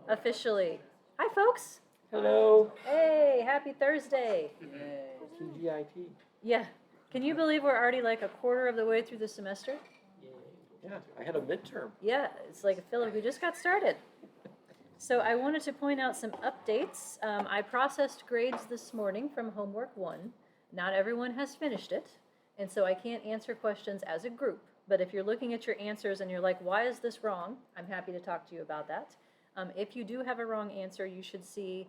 Officially. Hi, folks. Hello. Hey, happy Thursday. TGIT. Yeah. Can you believe we're already like a quarter of the way through the semester? Yeah, I had a midterm. Yeah, it's like I feel like we just got started. So I wanted to point out some updates. I processed grades this morning from homework 1. Not everyone has finished it, and so I can't answer questions as a group. But if you're looking at your answers and you're like, why is this wrong? I'm happy to talk to you about that. If you do have a wrong answer, you should see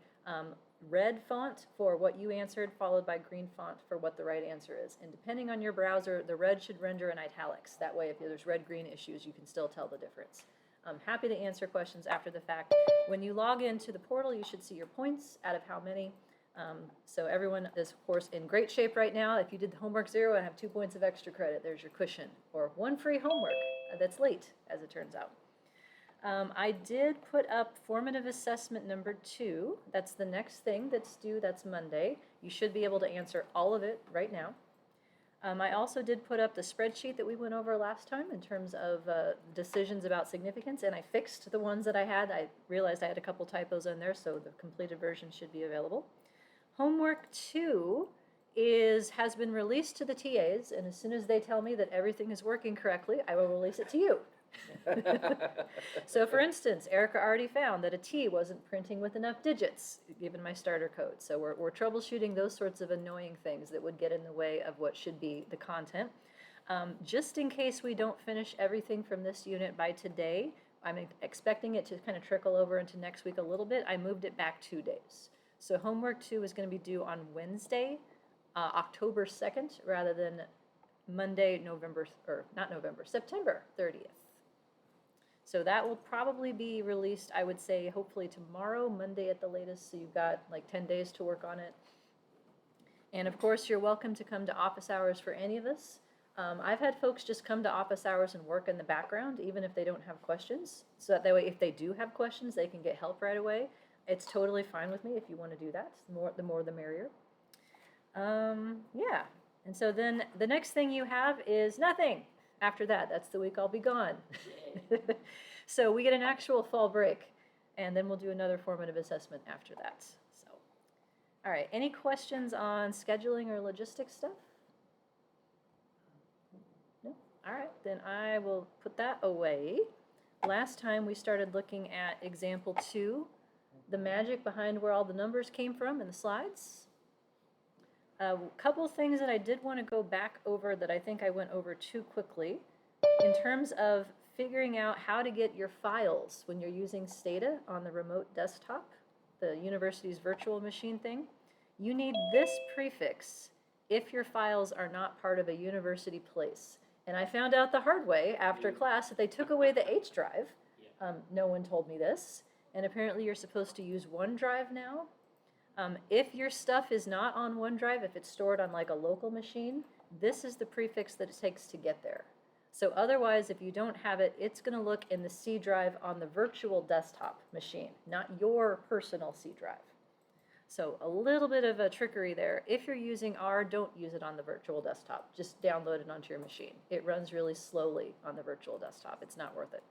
red font for what you answered, followed by green font for what the right answer is. And depending on your browser, the red should render in italics. That way, if there's red-green issues, you can still tell the difference. I'm happy to answer questions after the fact. When you log into the portal, you should see your points out of how many. So everyone is, of course, in great shape right now. If you did the homework 0 and have 2 points of extra credit, there's your cushion. Or 1 free homework that's late, as it turns out. I did put up formative assessment number 2. That's the next thing that's due. That's Monday. You should be able to answer all of it right now. I also did put up the spreadsheet that we went over last time in terms of decisions about significance, and I fixed the ones that I had. I realized I had a couple typos in there, so the completed version should be available. Homework 2 has been released to the TAs, and as soon as they tell me that everything is working correctly, I will release it to you. So for instance, Erica already found that a T wasn't printing with enough digits given my starter code. So we're troubleshooting those sorts of annoying things that would get in the way of what should be the content. Just in case we don't finish everything from this unit by today, I'm expecting it to kind of trickle over into next week a little bit. I moved it back 2 days. So homework 2 is going to be due on Wednesday, October 2nd, rather than Monday, September 30th. So that will probably be released, I would say, hopefully tomorrow, Monday at the latest. So you've got like 10 days to work on it. And of course, you're welcome to come to office hours for any of this. I've had folks just come to office hours and work in the background, even if they don't have questions. So that way, if they do have questions, they can get help right away. It's totally fine with me if you want to do that. The more the merrier. Yeah. And so then the next thing you have is nothing. After that, that's the week I'll be gone. So we get an actual fall break, and then we'll do another formative assessment after that. So, all right, any questions on scheduling or logistics stuff? No? All right, then I will put that away. Last time we started looking at example 2, the magic behind where all the numbers came from in the slides. A couple things that I did want to go back over that I think I went over too quickly. In terms of figuring out how to get your files when you're using Stata on the remote desktop, the university's virtual machine thing, you need this prefix if your files are not part of a university place. And I found out the hard way after class that they took away the H drive. No one told me this. And apparently you're supposed to use OneDrive now. If your stuff is not on OneDrive, if it's stored on like a local machine, this is the prefix that it takes to get there. So otherwise, if you don't have it, it's going to look in the C drive on the virtual desktop machine, not your personal C drive. So a little bit of a trickery there. If you're using R, don't use it on the virtual desktop. Just download it onto your machine. It runs really slowly on the virtual desktop. It's not worth it.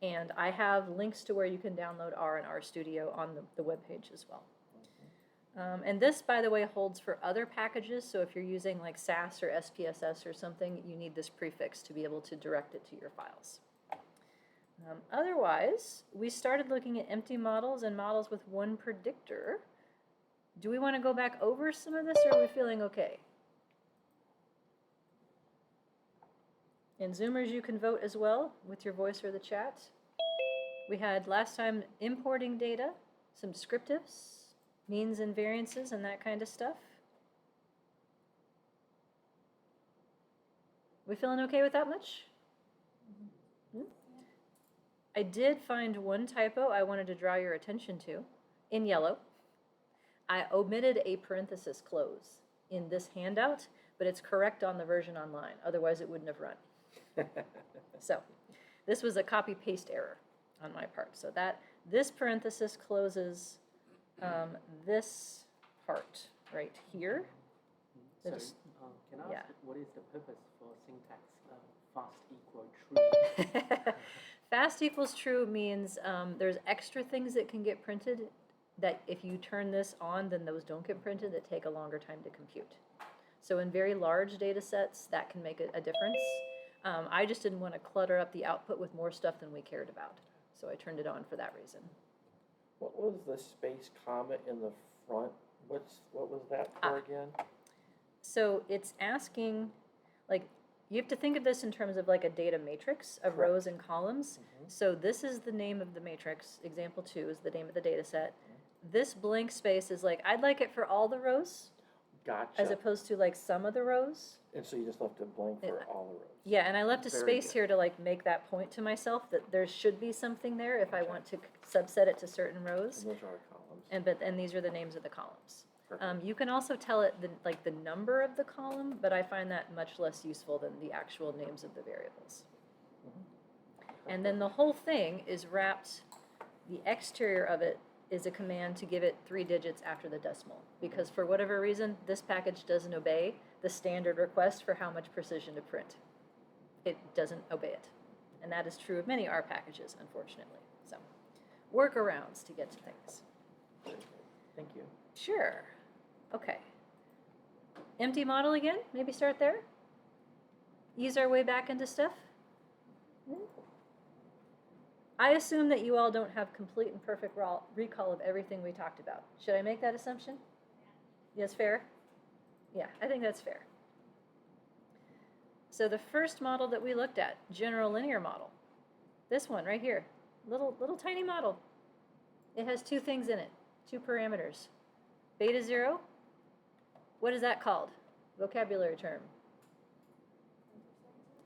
And I have links to where you can download R and RStudio on the webpage as well. And this, by the way, holds for other packages. So if you're using like SAS or SPSS or something, you need this prefix to be able to direct it to your files. Otherwise, we started looking at empty models and models with one predictor. Do we want to go back over some of this, or are we feeling okay? And Zoomers, you can vote as well with your voice or the chat. We had last time importing data, some descriptives, means and variances, and that kind of stuff. We feeling okay with that much? Mm-hmm. I did find one typo I wanted to draw your attention to in yellow. I omitted a parenthesis close in this handout, but it's correct on the version online. Otherwise, it wouldn't have run. So this was a copy-paste error on my part. So this parenthesis closes this part right here. So, can I ask what is the purpose for syntax fast equal true? Fast equals true means there's extra things that can get printed that if you turn this on, then those don't get printed that take a longer time to compute. So in very large data sets, that can make a difference. I just didn't want to clutter up the output with more stuff than we cared about. So I turned it on for that reason. What was the space comet in the front? What was that for again? So it's asking, like, you have to think of this in terms of like a data matrix of Correct. rows and columns. So this is the name of the matrix. Example 2 is the name of the data set. This blank space is like, I'd like it for all the rows Gotcha. as opposed to like some of the rows. And so you just left it blank for Yeah. all the rows. Yeah, and I left a Very space good. here to like make that point to myself that there should be something there if I Okay. want to subset it to certain rows. And those are our columns. And these are the names of the columns. Perfect. You can also tell it the number of the column, but I find that much less useful than the actual names of the variables. And then the whole thing is wrapped, the exterior of it is a command to give it 3 digits after the decimal. Because for whatever reason, this package doesn't obey the standard request for how much precision to print. It doesn't obey it. And that is true of many R packages, unfortunately. So, workarounds to get to things. Very good. Thank you. Sure. Okay. Empty model again? Maybe start there? Ease our way back into stuff? I assume that you all don't have complete and perfect recall of everything we talked about. Should I make that assumption? Yes, fair? Yeah, I think that's fair. So the first model that we looked at, general linear model. This one right here, little tiny model. It has 2 things in it, 2 parameters. Beta 0, what is that called? Vocabulary term.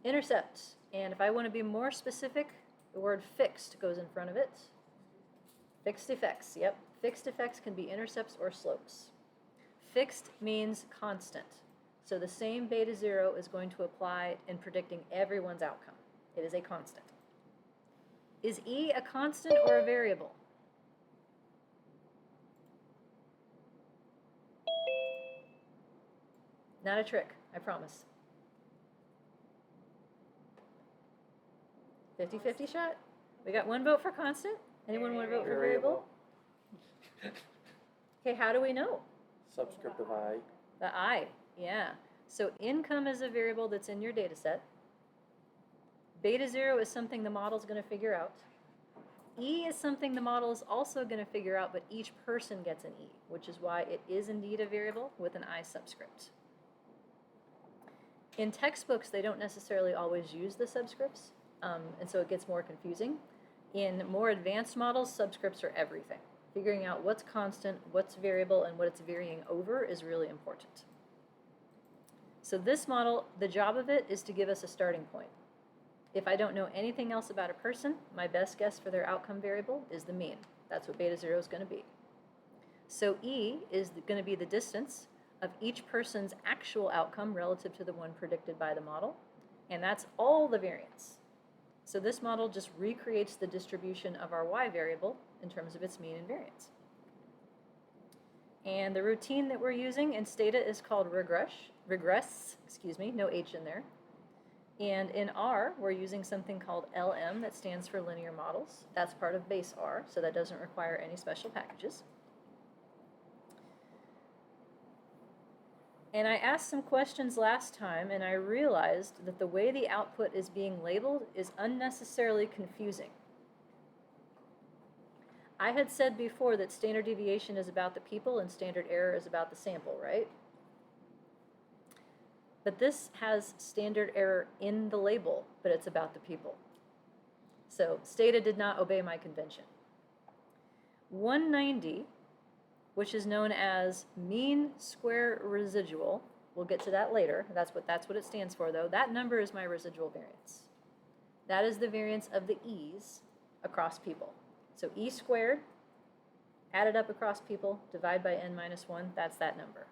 Intercept. And if I want to be more specific, the word fixed goes in front of it. Fixed effects, yep. Fixed effects can be intercepts or slopes. Fixed means constant. So the same beta 0 is going to apply in predicting everyone's outcome. It is a constant. Is E a constant or a variable? Not a trick, I promise. 50-50 shot? We got 1 vote for constant? Anyone want to vote for variable? Okay, how do we know? Subscript of I. The I, yeah. So income is a variable that's in your data set. Beta 0 is something the model's going to figure out. E is something the model is also going to figure out, but each person gets an E, which is why it is indeed a variable with an I subscript. In textbooks, they don't necessarily always use the subscripts, and so it gets more confusing. In more advanced models, subscripts are everything. Figuring out what's constant, what's variable, and what it's varying over is really important. So this model, the job of it is to give us a starting point. If I don't know anything else about a person, my best guess for their outcome variable is the mean. That's what beta 0 is going to be. So E is going to be the distance of each person's actual outcome relative to the one predicted by the model, and that's all the variance. So this model just recreates the distribution of our Y variable in terms of its mean and variance. And the routine that we're using in Stata is called regress, no H in there. And in R, we're using something called LM that stands for linear models. That's part of base R, so that doesn't require any special packages. And I asked some questions last time, and I realized that the way the output is being labeled is unnecessarily confusing. I had said before that standard deviation is about the people and standard error is about the sample, right? But this has standard error in the label, but it's about the people. So Stata did not obey my convention. 190, which is known as mean square residual, we'll get to that later. That's what it stands for, though. That number is my residual variance. That is the variance of the E's across people. So E squared, added up across people, divide by n minus 1, that's that number.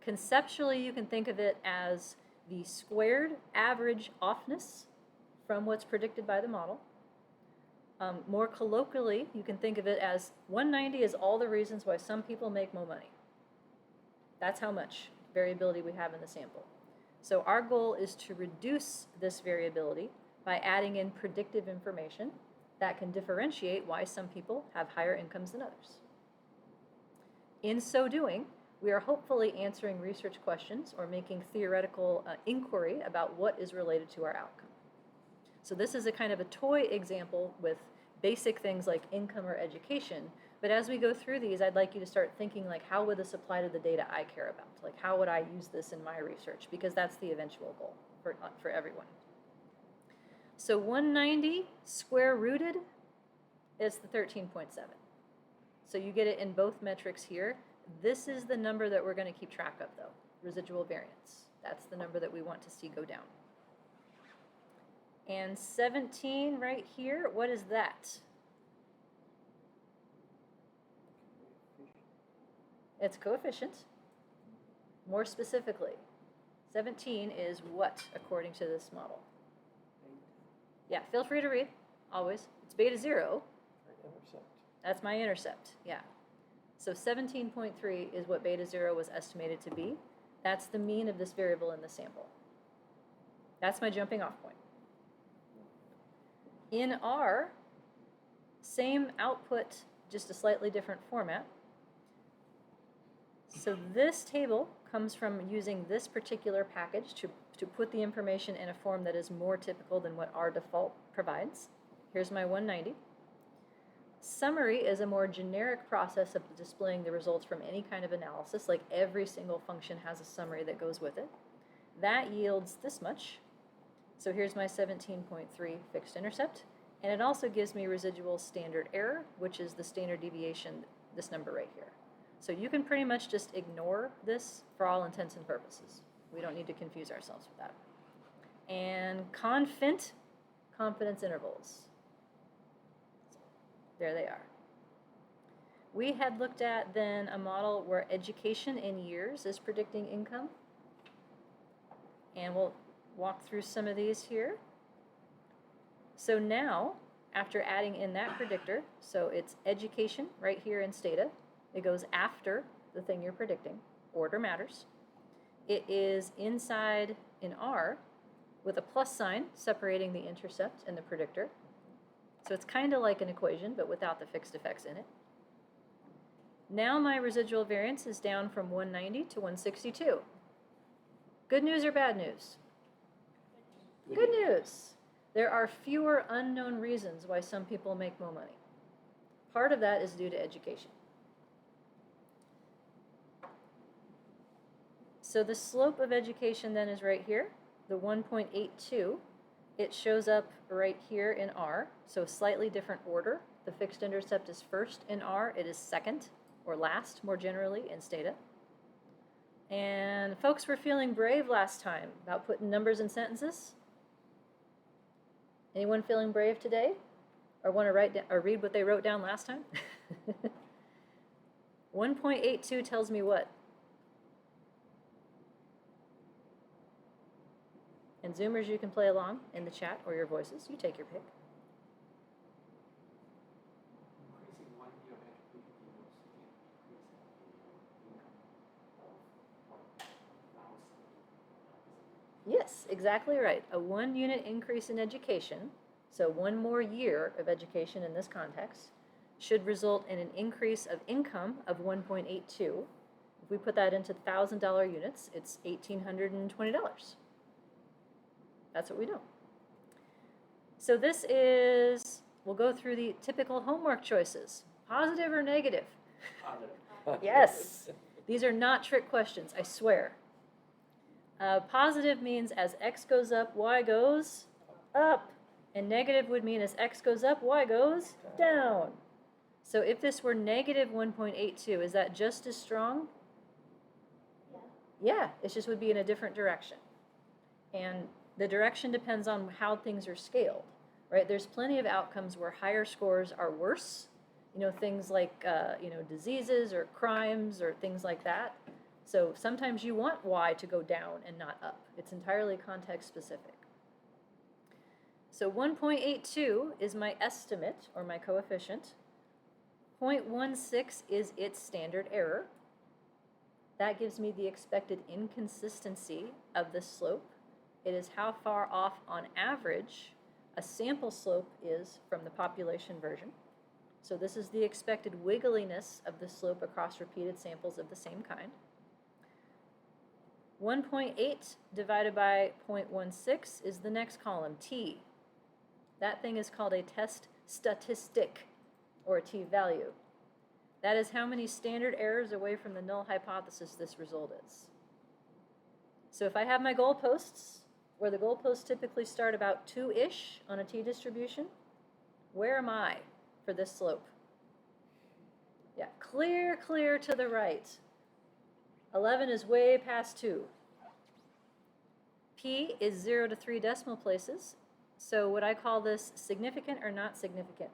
Conceptually, you can think of it as the squared average offness from what's predicted by the model. More colloquially, you can think of it as 190 is all the reasons why some people make more money. That's how much variability we have in the sample. So our goal is to reduce this variability by adding in predictive information that can differentiate why some people have higher incomes than others. In so doing, we are hopefully answering research questions or making theoretical inquiry about what is related to our outcome. So this is a kind of a toy example with basic things like income or education, but as we go through these, I'd like you to start thinking like, how would this apply to the data I care about? Like, how would I use this in my research? Because that's the eventual goal for everyone. So 190 square rooted is the 13.7. So you get it in both metrics here. This is the number that we're going to keep track of, though, residual variance. That's the number that we want to see go down. And 17 right here, what is that? It's coefficient. More specifically, 17 is what, according to this model? Yeah, feel free to read, always. It's beta 0. Intercept. That's my intercept, yeah. So 17.3 is what beta 0 was estimated to be. That's the mean of this variable in the sample. That's my jumping off point. In R, same output, just a slightly different format. So this table comes from using this particular package to put the information in a form that is more typical than what our default provides. Here's my 190. Summary is a more generic process of displaying the results from any kind of analysis, like every single function has a summary that goes with it. That yields this much. So here's my 17.3 fixed intercept, and it also gives me residual standard error, which is the standard deviation, this number right here. So you can pretty much just ignore this for all intents and purposes. We don't need to confuse ourselves with that. And confint, confidence intervals. There they are. We had looked at then a model where education in years is predicting income. And we'll walk through some of these here. So now, after adding in that predictor, so it's education right here in Stata. It goes after the thing you're predicting. Order matters. It is inside in R with a plus sign separating the intercept and the predictor. So it's kind of like an equation, but without the fixed effects in it. Now my residual variance is down from 190 to 162. Good news or bad news? Good news. There are fewer unknown reasons why some people make more money. Part of that is due to education. So the slope of education then is right here, the 1.82. It shows up right here in R, so slightly different order. The fixed intercept is first in R. It is second, or last, more generally, in Stata. And folks were feeling brave last time about putting numbers in sentences. Anyone feeling brave today? Or want to write down, or read what they wrote down last time? 1.82 tells me what? And Zoomers, you can play along in the chat or your voices. You take your pick. Increasing 1 year of education income. Yes, exactly right. A 1 unit increase in education, so 1 more year of education in this context, should result in an increase of income of 1.82. If we put that into $1,000 units, it's $1,820. That's what we do. So this is, we'll go through the typical homework choices. Positive or negative? Positive. Yes. These are not trick questions, I swear. Positive means as x goes up, y goes up. And negative would mean as x goes up, y goes down. So if this were negative 1.82, is that just as strong? Yeah, it just would be in a different direction. And the direction depends on how things are scaled, right? There's plenty of outcomes where higher scores are worse. You know, things like, diseases or crimes or things like that. So sometimes you want y to go down and not up. It's entirely context specific. So 1.82 is my estimate, or my coefficient. 0.16 is its standard error. That gives me the expected inconsistency of the slope. It is how far off on average a sample slope is from the population version. So this is the expected wiggliness of the slope across repeated samples of the same kind. 1.8 divided by 0.16 is the next column, t. That thing is called a test statistic, or a t-value. That is how many standard errors away from the null hypothesis this result is. So if I have my goalposts, where the goalposts typically start about 2-ish on a t-distribution, where am I for this slope? Yeah, clear to the right. 11 is way past 2. P is 0 to 3 decimal places. So would I call this significant or not significant?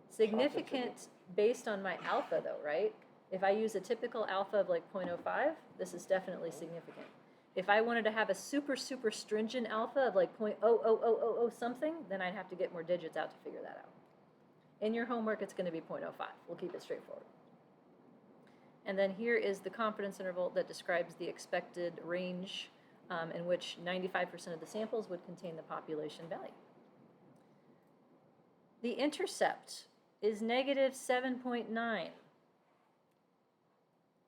Significant based on my alpha though, right? If I use a typical alpha of like 0.05, this is definitely significant. If I wanted to have a super stringent alpha of like 0.00000 something, then I'd have to get more digits out to figure that out. In your homework, it's going to be 0.05. We'll keep it straightforward. And then here is the confidence interval that describes the expected range in which 95% of the samples would contain the population value. The intercept is negative 7.9.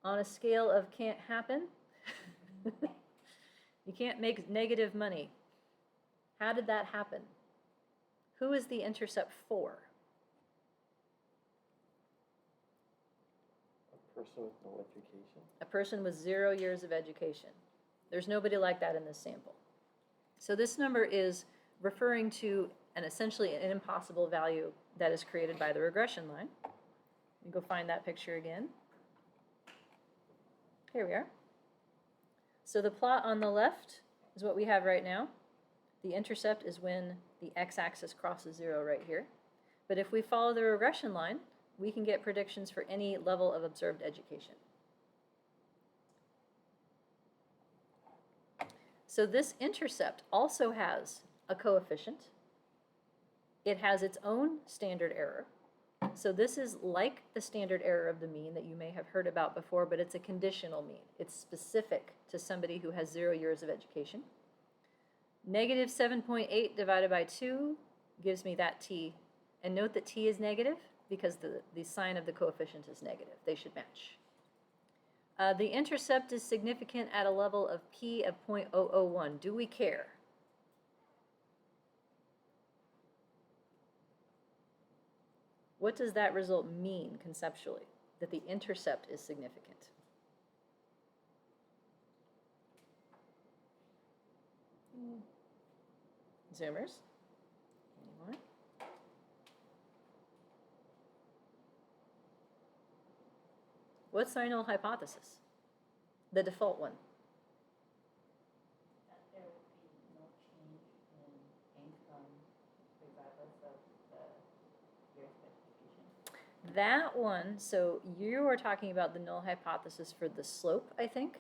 On a scale of can't happen, you can't make negative money. How did that happen? Who is the intercept for? A person with no education. A person with 0 years of education. There's nobody like that in this sample. So this number is referring to essentially an impossible value that is created by the regression line. You go find that picture again. Here we are. So the plot on the left is what we have right now. The intercept is when the x-axis crosses 0 right here. But if we follow the regression line, we can get predictions for any level of observed education. So this intercept also has a coefficient. It has its own standard error. So this is like the standard error of the mean that you may have heard about before, but it's a conditional mean. It's specific to somebody who has 0 years of education. Negative 7.8 divided by 2 gives me that t. And note that t is negative because the sign of the coefficient is negative. They should match. The intercept is significant at a level of p of 0.001. Do we care? What does that result mean conceptually, that the intercept is significant? Zoomers? Anyone? What's our null hypothesis? The default one. That there would be no change in income regardless of the years of education. That one, so you are talking about the null hypothesis for the slope, I think,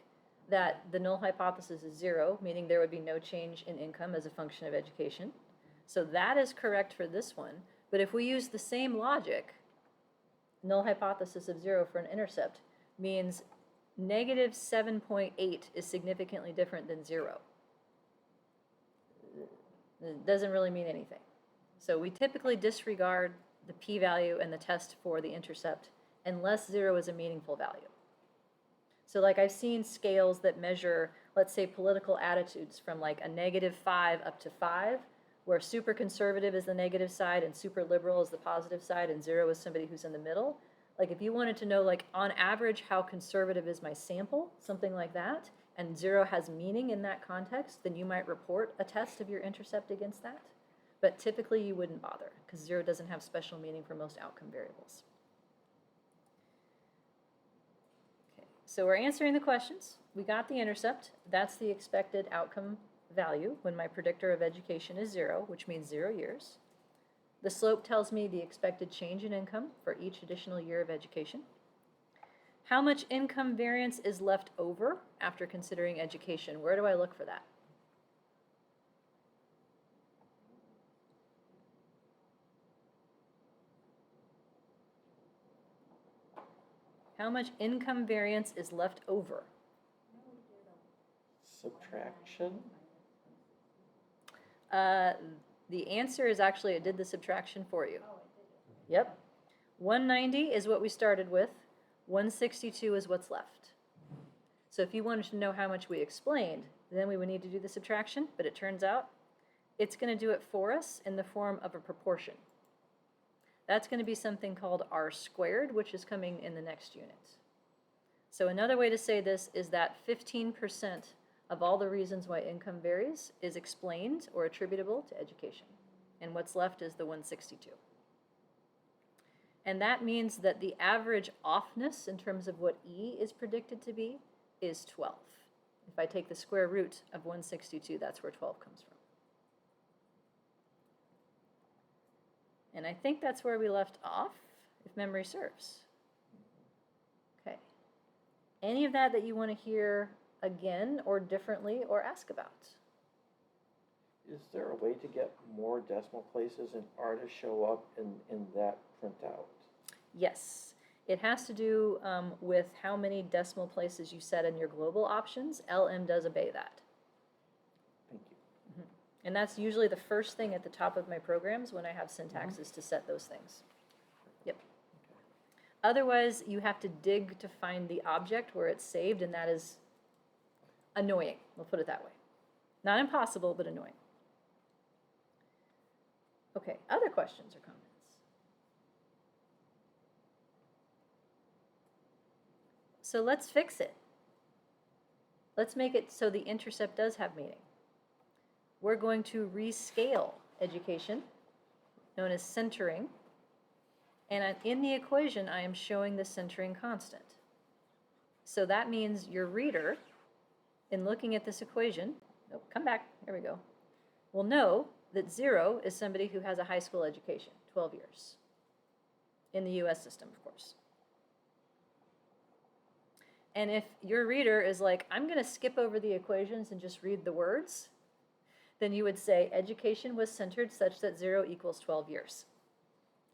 that the null hypothesis is 0, meaning there would be no change in income as a function of education. So that is correct for this one. But if we use the same logic, null hypothesis of 0 for an intercept means negative 7.8 is significantly different than 0. It doesn't really mean anything. So we typically disregard the p-value and the test for the intercept unless 0 is a meaningful value. So like I've seen scales that measure, let's say, political attitudes from like a -5 up to 5, where super conservative is the negative side and super liberal is the positive side and 0 is somebody who's in the middle. Like if you wanted to know, like on average, how conservative is my sample, something like that, and 0 has meaning in that context, then you might report a test of your intercept against that. But typically you wouldn't bother because 0 doesn't have special meaning for most outcome variables. Okay, so we're answering the questions. We got the intercept. That's the expected outcome value when my predictor of education is 0, which means 0 years. The slope tells me the expected change in income for each additional year of education. How much income variance is left over after considering education? Where do I look for that? How much income variance is left over? Subtraction. The answer is actually it did the subtraction for you. Oh, it did it. Yep. 190 is what we started with. 162 is what's left. So if you wanted to know how much we explained, then we would need to do the subtraction, but it turns out it's going to do it for us in the form of a proportion. That's going to be something called r squared, which is coming in the next unit. So another way to say this is that 15% of all the reasons why income varies is explained or attributable to education. And what's left is the 162. And that means that the average offness in terms of what E is predicted to be is 12. If I take the square root of 162, that's where 12 comes from. And I think that's where we left off, if memory serves. Okay. Any of that you want to hear again or differently or ask about? Is there a way to get more decimal places in R to show up in that printout? Yes. It has to do with how many decimal places you set in your global options. LM does obey that. Thank you. And that's usually the first thing at the top of my programs when I have syntaxes to set those things. Yep. Otherwise, you have to dig to find the object where it's saved, and that is annoying. We'll put it that way. Not impossible, but annoying. Okay, other questions or comments? So let's fix it. Let's make it so the intercept does have meaning. We're going to rescale education, known as centering. And in the equation, I am showing the centering constant. So that means your reader, in looking at this equation, nope, come back, here we go, will know that 0 is somebody who has a high school education, 12 years. In the US system, of course. And if your reader is like, I'm going to skip over the equations and just read the words, then you would say education was centered such that 0 equals 12 years.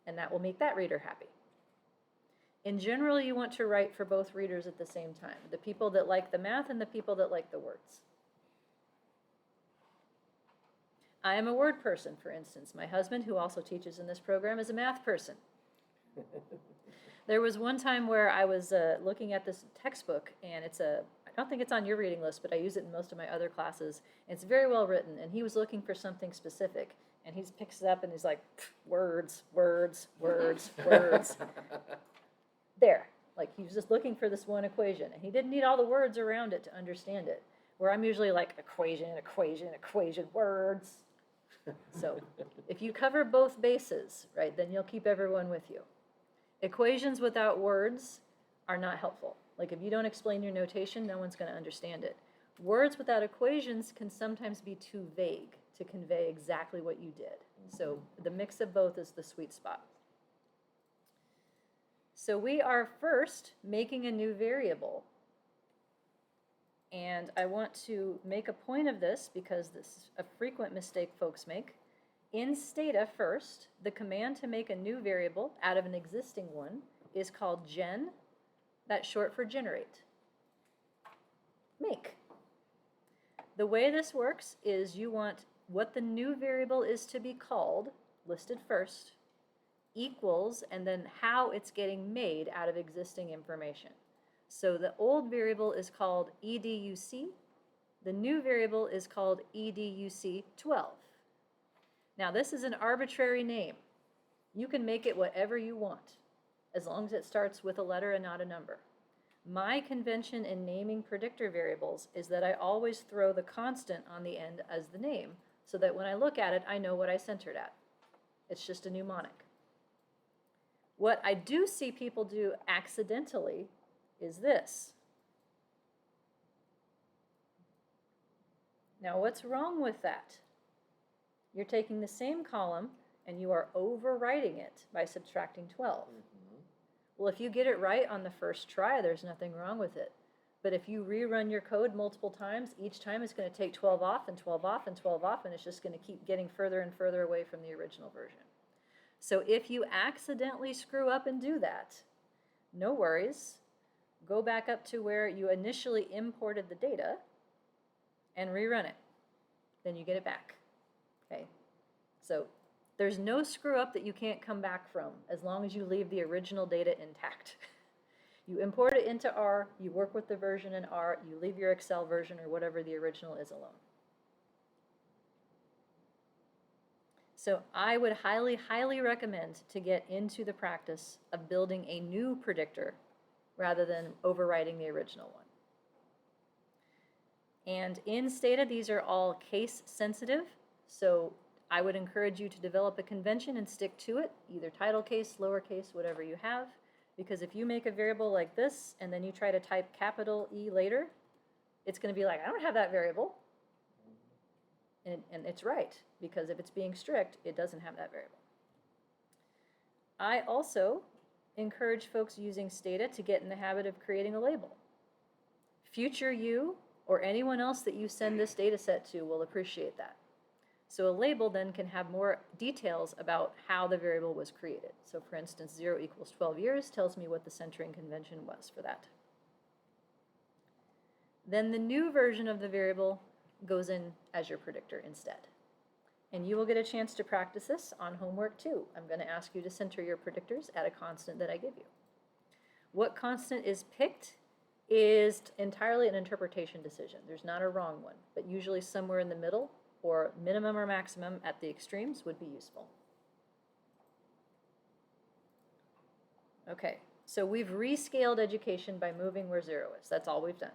And that will make that reader happy. In general, you want to write for both readers at the same time, the people that like the math and the people that like the words. I am a word person, for instance. My husband, who also teaches in this program, is a math person. There was one time where I was looking at this textbook, and I don't think it's on your reading list, but I use it in most of my other classes. And it's very well written, and he was looking for something specific. And he picks it up, and he's like, words, words, words, words. There. Like, he was just looking for this one equation, and he didn't need all the words around it to understand it. Where I'm usually like, equation, equation, equation, words. So if you cover both bases, right, then you'll keep everyone with you. Equations without words are not helpful. Like, if you don't explain your notation, no one's going to understand it. Words without equations can sometimes be too vague to convey exactly what you did. So the mix of both is the sweet spot. So we are first making a new variable. And I want to make a point of this because this is a frequent mistake folks make. In Stata first, the command to make a new variable out of an existing one is called gen. That's short for generate. Make. The way this works is you want what the new variable is to be called, listed first, equals, and then how it's getting made out of existing information. So the old variable is called educ. The new variable is called educ12. Now this is an arbitrary name. You can make it whatever you want, as long as it starts with a letter and not a number. My convention in naming predictor variables is that I always throw the constant on the end as the name, so that when I look at it, I know what I centered at. It's just a mnemonic. What I do see people do accidentally is this. Now, what's wrong with that? You're taking the same column and you are overwriting it by subtracting 12. Well, if you get it right on the first try, there's nothing wrong with it. But if you rerun your code multiple times, each time it's going to take 12 off and 12 off and 12 off, and it's just going to keep getting further and further away from the original version. So if you accidentally screw up and do that, no worries. Go back up to where you initially imported the data and rerun it. Then you get it back. Okay. So there's no screw up that you can't come back from as long as you leave the original data intact. You import it into R, you work with the version in R, you leave your Excel version or whatever the original is alone. So I would highly, highly recommend to get into the practice of building a new predictor rather than overwriting the original one. And in Stata, these are all case sensitive, so I would encourage you to develop a convention and stick to it, either title case, lowercase, whatever you have, because if you make a variable like this and then you try to type capital E later, it's going to be like, I don't have that variable. And it's right, because if it's being strict, it doesn't have that variable. I also encourage folks using Stata to get in the habit of creating a label. Future you or anyone else that you send this data set to will appreciate that. So a label then can have more details about how the variable was created. So for instance, 0 equals 12 years tells me what the centering convention was for that. Then the new version of the variable goes in as your predictor instead. And you will get a chance to practice this on homework too. I'm going to ask you to center your predictors at a constant that I give you. What constant is picked is entirely an interpretation decision. There's not a wrong one, but usually somewhere in the middle or minimum or maximum at the extremes would be useful. Okay, so we've rescaled education by moving where 0 is. That's all we've done.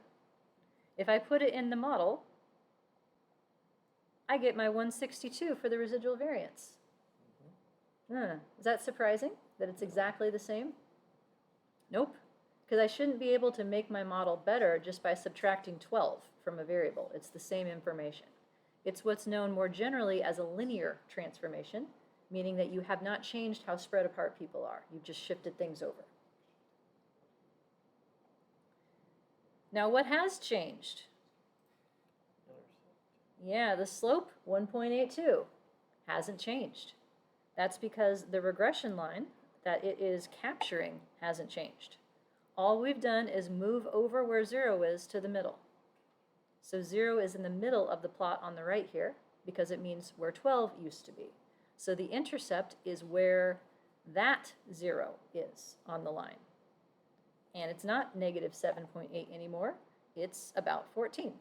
If I put it in the model, I get my 162 for the residual variance. Is that surprising that it's exactly the same? Nope, because I shouldn't be able to make my model better just by subtracting 12 from a variable. It's the same information. It's what's known more generally as a linear transformation, meaning that you have not changed how spread apart people are. You've just shifted things over. Now, what has changed? Yeah, the slope, 1.82, hasn't changed. That's because the regression line that it is capturing hasn't changed. All we've done is move over where 0 is to the middle. So 0 is in the middle of the plot on the right here because it means where 12 used to be. So the intercept is where that 0 is on the line. And it's not negative 7.8 anymore, it's about 14.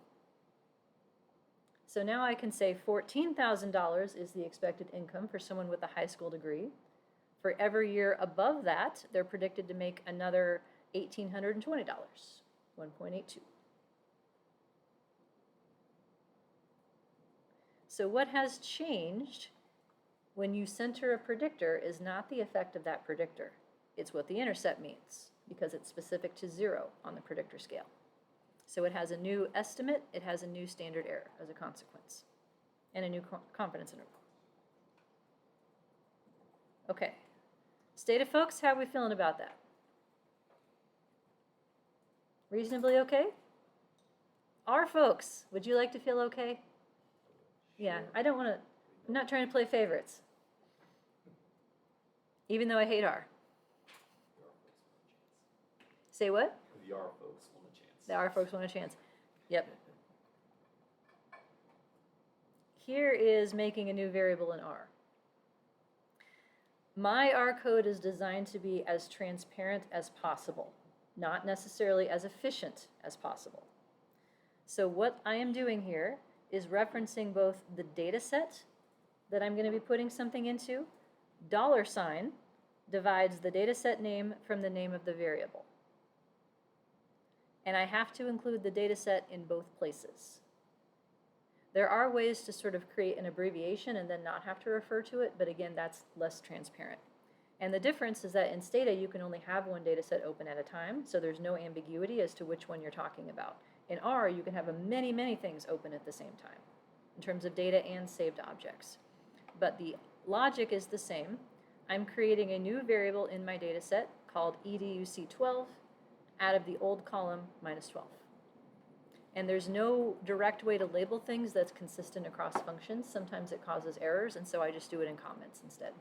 So now I can say $14,000 is the expected income for someone with a high school degree. For every year above that, they're predicted to make another $1,820, 1.82. So what has changed when you center a predictor is not the effect of that predictor. It's what the intercept means, because it's specific to 0 on the predictor scale. So it has a new estimate, it has a new standard error as a consequence, and a new confidence interval. Okay, Stata folks, how are we feeling about that? Reasonably okay? R folks, would you like to feel okay? Yeah, I don't want to, I'm not trying to play favorites, even though I hate R. Say what? The R folks want a chance. The R folks want a chance. Yep. Here is making a new variable in R. My R code is designed to be as transparent as possible, not necessarily as efficient as possible. So what I am doing here is referencing both the data set that I'm going to be putting something into, $ divides the data set name from the name of the variable. And I have to include the data set in both places. There are ways to sort of create an abbreviation and then not have to refer to it, but again, that's less transparent. And the difference is that in Stata, you can only have one data set open at a time, so there's no ambiguity as to which one you're talking about. In R, you can have many, many things open at the same time, in terms of data and saved objects. But the logic is the same. I'm creating a new variable in my data set called EDUC12 out of the old column minus 12. And there's no direct way to label things that's consistent across functions. Sometimes it causes errors, and so I just do it in comments instead.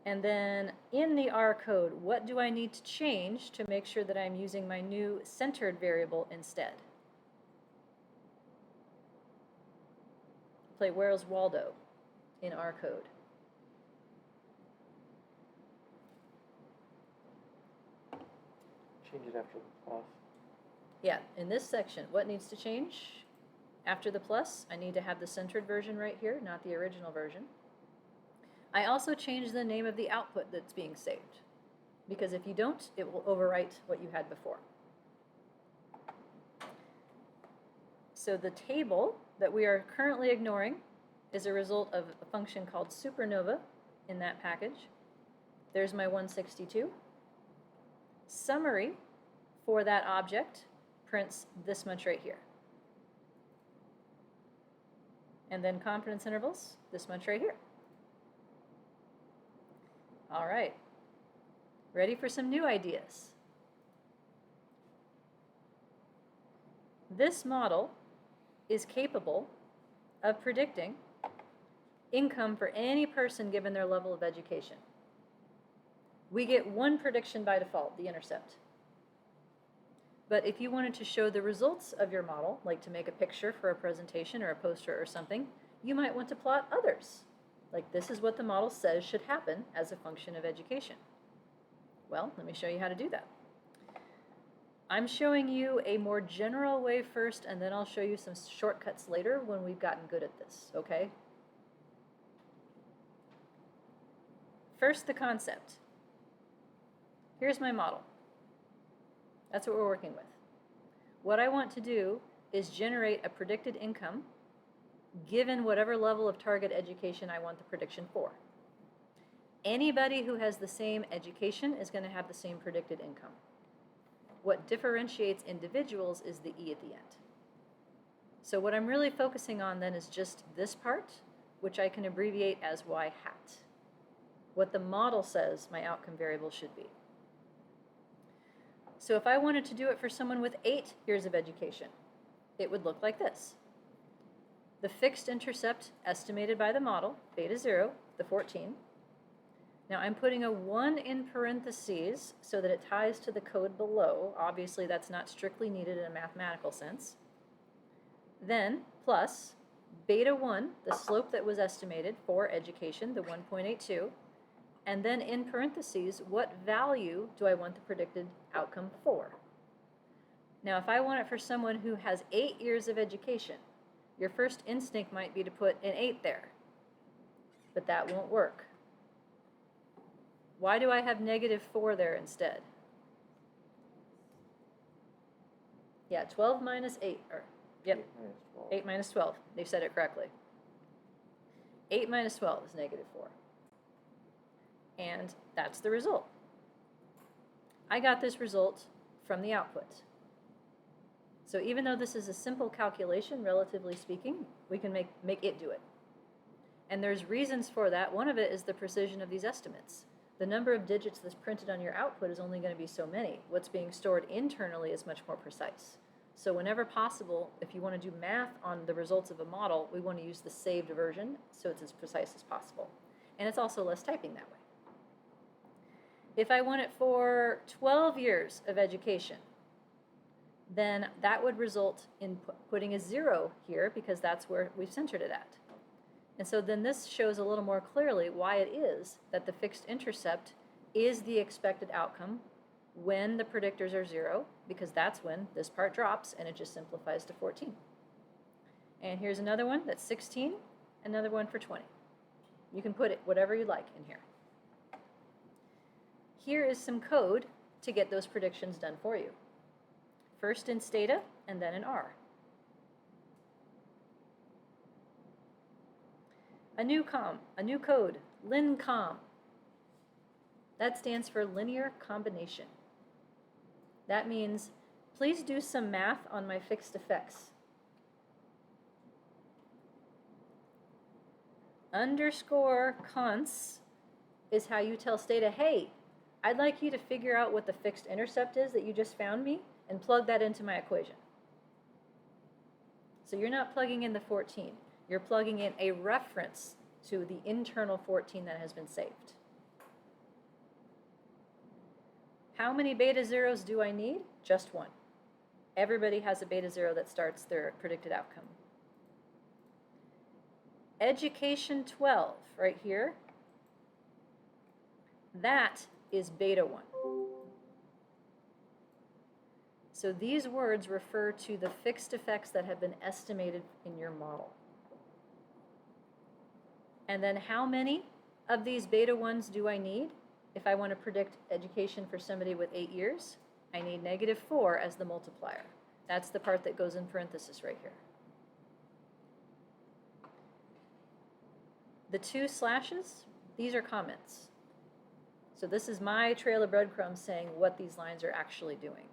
And then in the R code, what do I need to change to make sure that I'm using my new centered variable instead? Play Where's Waldo? in our code. Change it after the plus. Yeah, in this section, what needs to change? After the plus, I need to have the centered version right here, not the original version. I also changed the name of the output that's being saved, because if you don't, it will overwrite what you had before. So the table that we are currently ignoring is a result of a function called supernova in that package. There's my 162. Summary for that object prints this much right here. And then confidence intervals, this much right here. All right. Ready for some new ideas? This model is capable of predicting income for any person given their level of education. We get one prediction by default, the intercept. But if you wanted to show the results of your model, like to make a picture for a presentation or a poster or something, you might want to plot others. Like this is what the model says should happen as a function of education. Well, let me show you how to do that. I'm showing you a more general way first, and then I'll show you some shortcuts later when we've gotten good at this, okay? First, the concept. Here's my model. That's what we're working with. What I want to do is generate a predicted income given whatever level of target education I want the prediction for. Anybody who has the same education is going to have the same predicted income. What differentiates individuals is the E at the end. So what I'm really focusing on then is just this part, which I can abbreviate as Y hat. What the model says my outcome variable should be. So if I wanted to do it for someone with 8 years of education, it would look like this. The fixed intercept estimated by the model, beta 0, the 14. Now I'm putting a 1 in parentheses so that it ties to the code below. Obviously that's not strictly needed in a mathematical sense. Then plus beta 1, the slope that was estimated for education, the 1.82. And then in parentheses, what value do I want the predicted outcome for? Now, if I want it for someone who has 8 years of education, your first instinct might be to put an 8 there. But that won't work. Why do I have -4 there instead? Yeah, 12 minus 8. Or, yep, 8 minus 12. They said it correctly. 8 minus 12 is -4. And that's the result. I got this result from the output. So even though this is a simple calculation, relatively speaking, we can make it do it. And there's reasons for that. One of it is the precision of these estimates. The number of digits that's printed on your output is only going to be so many. What's being stored internally is much more precise. So whenever possible, if you want to do math on the results of a model, we want to use the saved version so it's as precise as possible. And it's also less typing that way. If I want it for 12 years of education, then that would result in putting a 0 here because that's where we've centered it at. And so then this shows a little more clearly why it is that the fixed intercept is the expected outcome when the predictors are 0, because that's when this part drops and it just simplifies to 14. And here's another one that's 16, another one for 20. You can put it whatever you like in here. Here is some code to get those predictions done for you. First in Stata and then in R. A new code, lincom. That stands for linear combination. That means, please do some math on my fixed effects. Underscore const is how you tell Stata, hey, I'd like you to figure out what the fixed intercept is that you just found me and plug that into my equation. So you're not plugging in the 14. You're plugging in a reference to the internal 14 that has been saved. How many beta zeros do I need? Just one. Everybody has a beta 0 that starts their predicted outcome. Education 12, right here, that is beta 1. So these words refer to the fixed effects that have been estimated in your model. And then how many of these beta 1s do I need if I want to predict education for somebody with 8 years? I need -4 as the multiplier. That's the part that goes in parentheses right here. The 2 slashes, these are comments. So this is my trail of breadcrumbs saying what these lines are actually doing.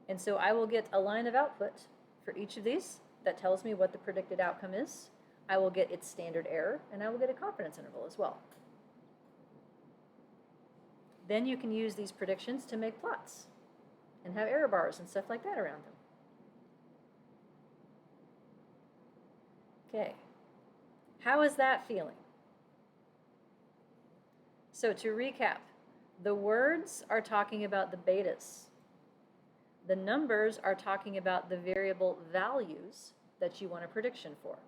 And so I will get a line of output for each of these that tells me what the predicted outcome is. I will get its standard error, and I will get a confidence interval as well. Then you can use these predictions to make plots and have error bars and stuff like that around them. Okay, how is that feeling? So to recap, the words are talking about the betas. The numbers are talking about the variable values that you want a prediction for,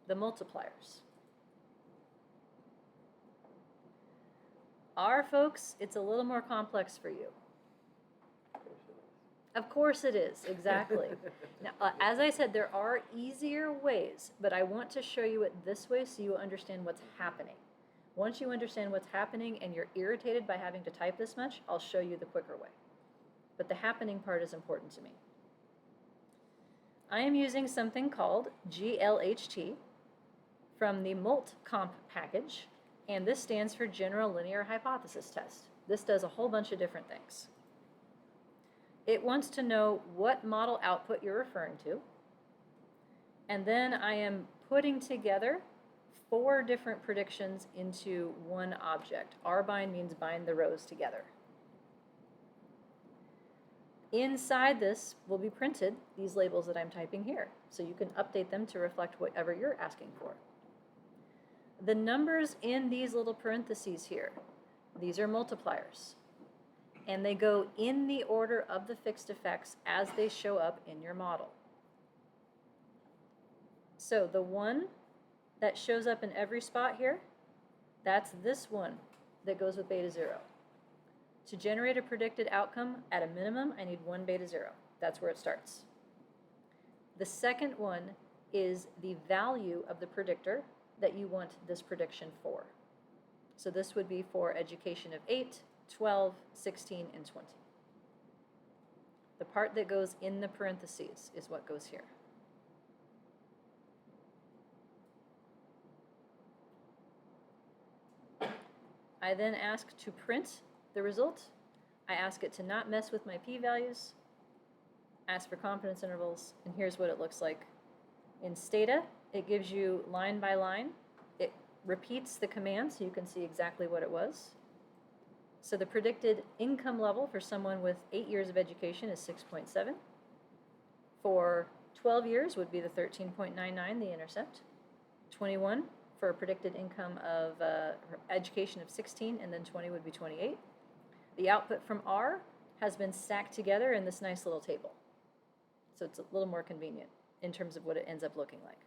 the multipliers. R, folks, it's a little more complex for you. Of course it is, exactly. Now, as I said, there are easier ways, but I want to show you it this way so you understand what's happening. Once you understand what's happening and you're irritated by having to type this much, I'll show you the quicker way. But the happening part is important to me. I am using something called GLHT from the MULT-COMP package, and this stands for General Linear Hypothesis Test. This does a whole bunch of different things. It wants to know what model output you're referring to, and then I am putting together 4 different predictions into one object. R-bind means bind the rows together. Inside this will be printed these labels that I'm typing here, so you can update them to reflect whatever you're asking for. The numbers in these little parentheses here, these are multipliers, and they go in the order of the fixed effects as they show up in your model. So the one that shows up in every spot here, that's this one that goes with beta 0. To generate a predicted outcome, at a minimum, I need 1 beta 0. That's where it starts. The second one is the value of the predictor that you want this prediction for. So this would be for education of 8, 12, 16, and 20. The part that goes in the parentheses is what goes here. I then ask to print the result. I ask it to not mess with my p-values, ask for confidence intervals, and here's what it looks like. In Stata, it gives you line by line. It repeats the command so you can see exactly what it was. So the predicted income level for someone with 8 years of education is 6.7. For 12 years would be the 13.99, the intercept. 21 for a predicted income of education of 16, and then 20 would be 28. The output from R has been stacked together in this nice little table. So it's a little more convenient in terms of what it ends up looking like.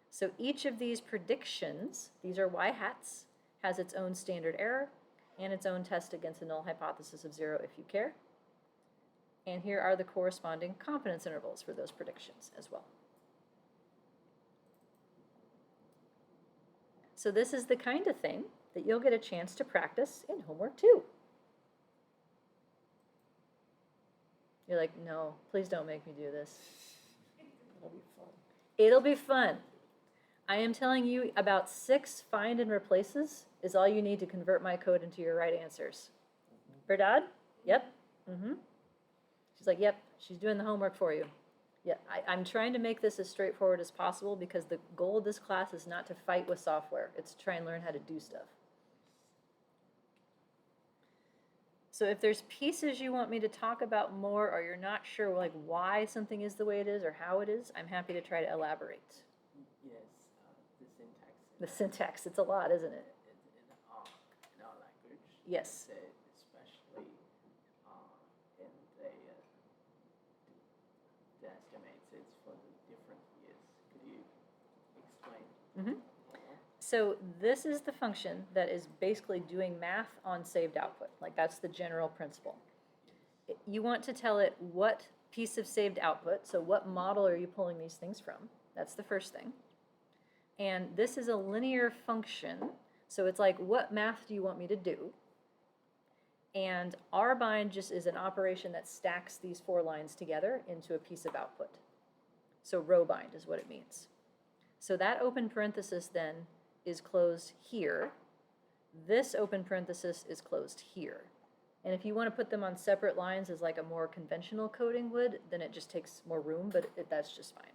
So each of these predictions, these are y-hats, has its own standard error and its own test against a null hypothesis of 0 if you care. And here are the corresponding confidence intervals for those predictions as well. So this is the kind of thing that you'll get a chance to practice in homework 2. You're like, no, please don't make me do this. It'll be fun. It'll be fun. I am telling you, about 6 find and replaces is all you need to convert my code into your right answers. Verdad? Yep. She's like, yep, she's doing the homework for you. Yeah, I'm trying to make this as straightforward as possible because the goal of this class is not to fight with software. It's to try and learn how to do stuff. So if there's pieces you want me to talk about more, or you're not sure like why something is the way it is or how it is, I'm happy to try to elaborate. Yes, the syntax. The syntax, it's a lot, isn't it? In our language. Yes. Especially in the estimates, it's for the So this is the function that is basically doing math on saved output. Like that's the general principle. You want to tell it what piece of saved output, so what model are you pulling these things from? That's the first thing. And this is a linear function, so it's like, what math do you want me to do? And rbind just is an operation that stacks these 4 lines together into a piece of output. So row bind is what it means. So that open parenthesis then is closed here. This open parenthesis is closed here. And if you want to put them on separate lines as like a more conventional coding would, then it just takes more room, but that's just fine.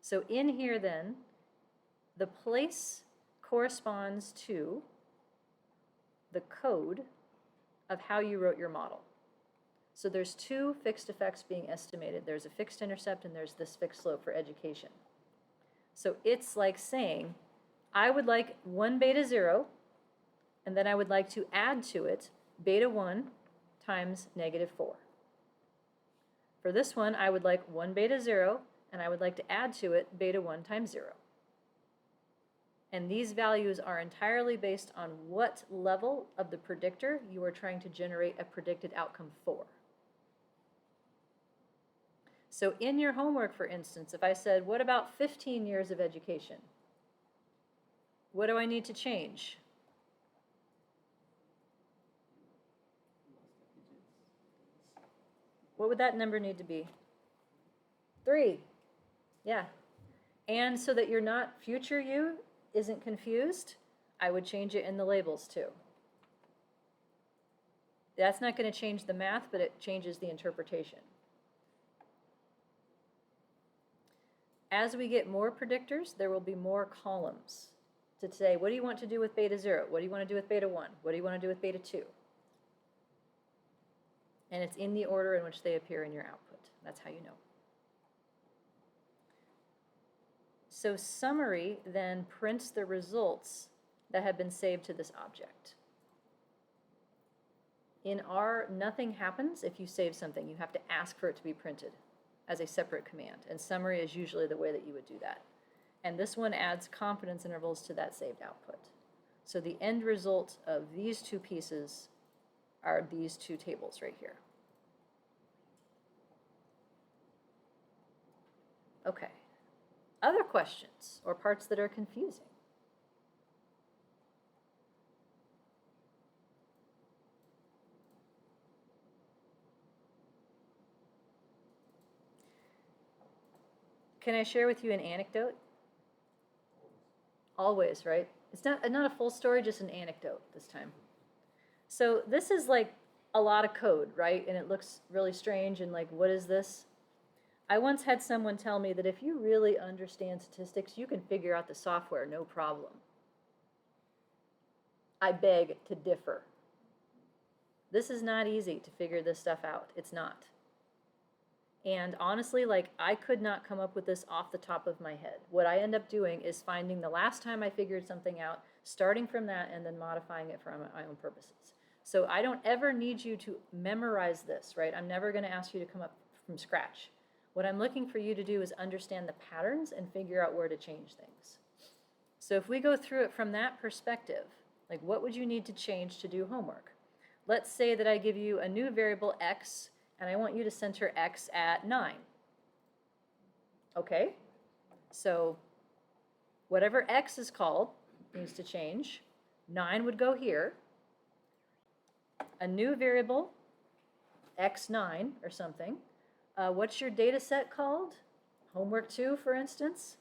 So in here then, the place corresponds to the code of how you wrote your model. So there's 2 fixed effects being estimated. There's a fixed intercept and there's this fixed slope for education. So it's like saying, I would like 1 beta 0, and then I would like to add to it beta 1 times -4. For this one, I would like 1 beta 0, and I would like to add to it beta 1 times 0. And these values are entirely based on what level of the predictor you are trying to generate a predicted outcome for. So in your homework, for instance, if I said, what about 15 years of education? What do I need to change? What would that number need to be? 3. Yeah. And so that you're not, future you isn't confused, I would change it in the labels too. That's not going to change the math, but it changes the interpretation. As we get more predictors, there will be more columns to say, what do you want to do with beta 0? What do you want to do with beta 1? What do you want to do with beta 2? And it's in the order in which they appear in your output. That's how you know. So summary then prints the results that have been saved to this object. In R, nothing happens if you save something. You have to ask for it to be printed as a separate command. And summary is usually the way that you would do that. And this one adds confidence intervals to that saved output. So the end result of these 2 pieces are these 2 tables right here. Okay. Other questions or parts that are confusing? Can I share with you an anecdote? Always, right? It's not a full story, just an anecdote this time. So this is like a lot of code, right? And it looks really strange and like, what is this? I once had someone tell me that if you really understand statistics, you can figure out the software, no problem. I beg to differ. This is not easy to figure this stuff out. It's not. And honestly, like, I could not come up with this off the top of my head. What I end up doing is finding the last time I figured something out, starting from that, and then modifying it for my own purposes. So I don't ever need you to memorize this, right? I'm never going to ask you to come up from scratch. What I'm looking for you to do is understand the patterns and figure out where to change things. So if we go through it from that perspective, like, what would you need to change to do homework? Let's say that I give you a new variable x, and I want you to center x at 9. Okay, so whatever x is called needs to change. 9 would go here. A new variable, x9 or something. What's your data set called? Homework 2, for instance.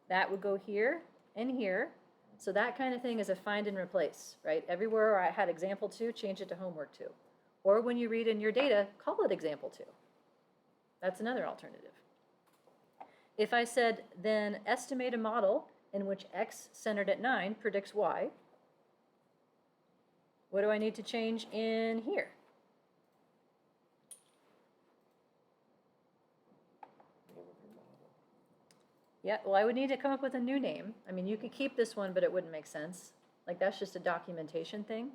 That would go here and here. So that kind of thing is a find and replace, right? Everywhere I had example 2, change it to homework 2. Or when you read in your data, call it example 2. That's another alternative. If I said, then estimate a model in which x centered at 9 predicts y, what do I need to change in here? Yeah, well, I would need to come up with a new name. I mean, you could keep this one, but it wouldn't make sense. Like, that's just a documentation thing.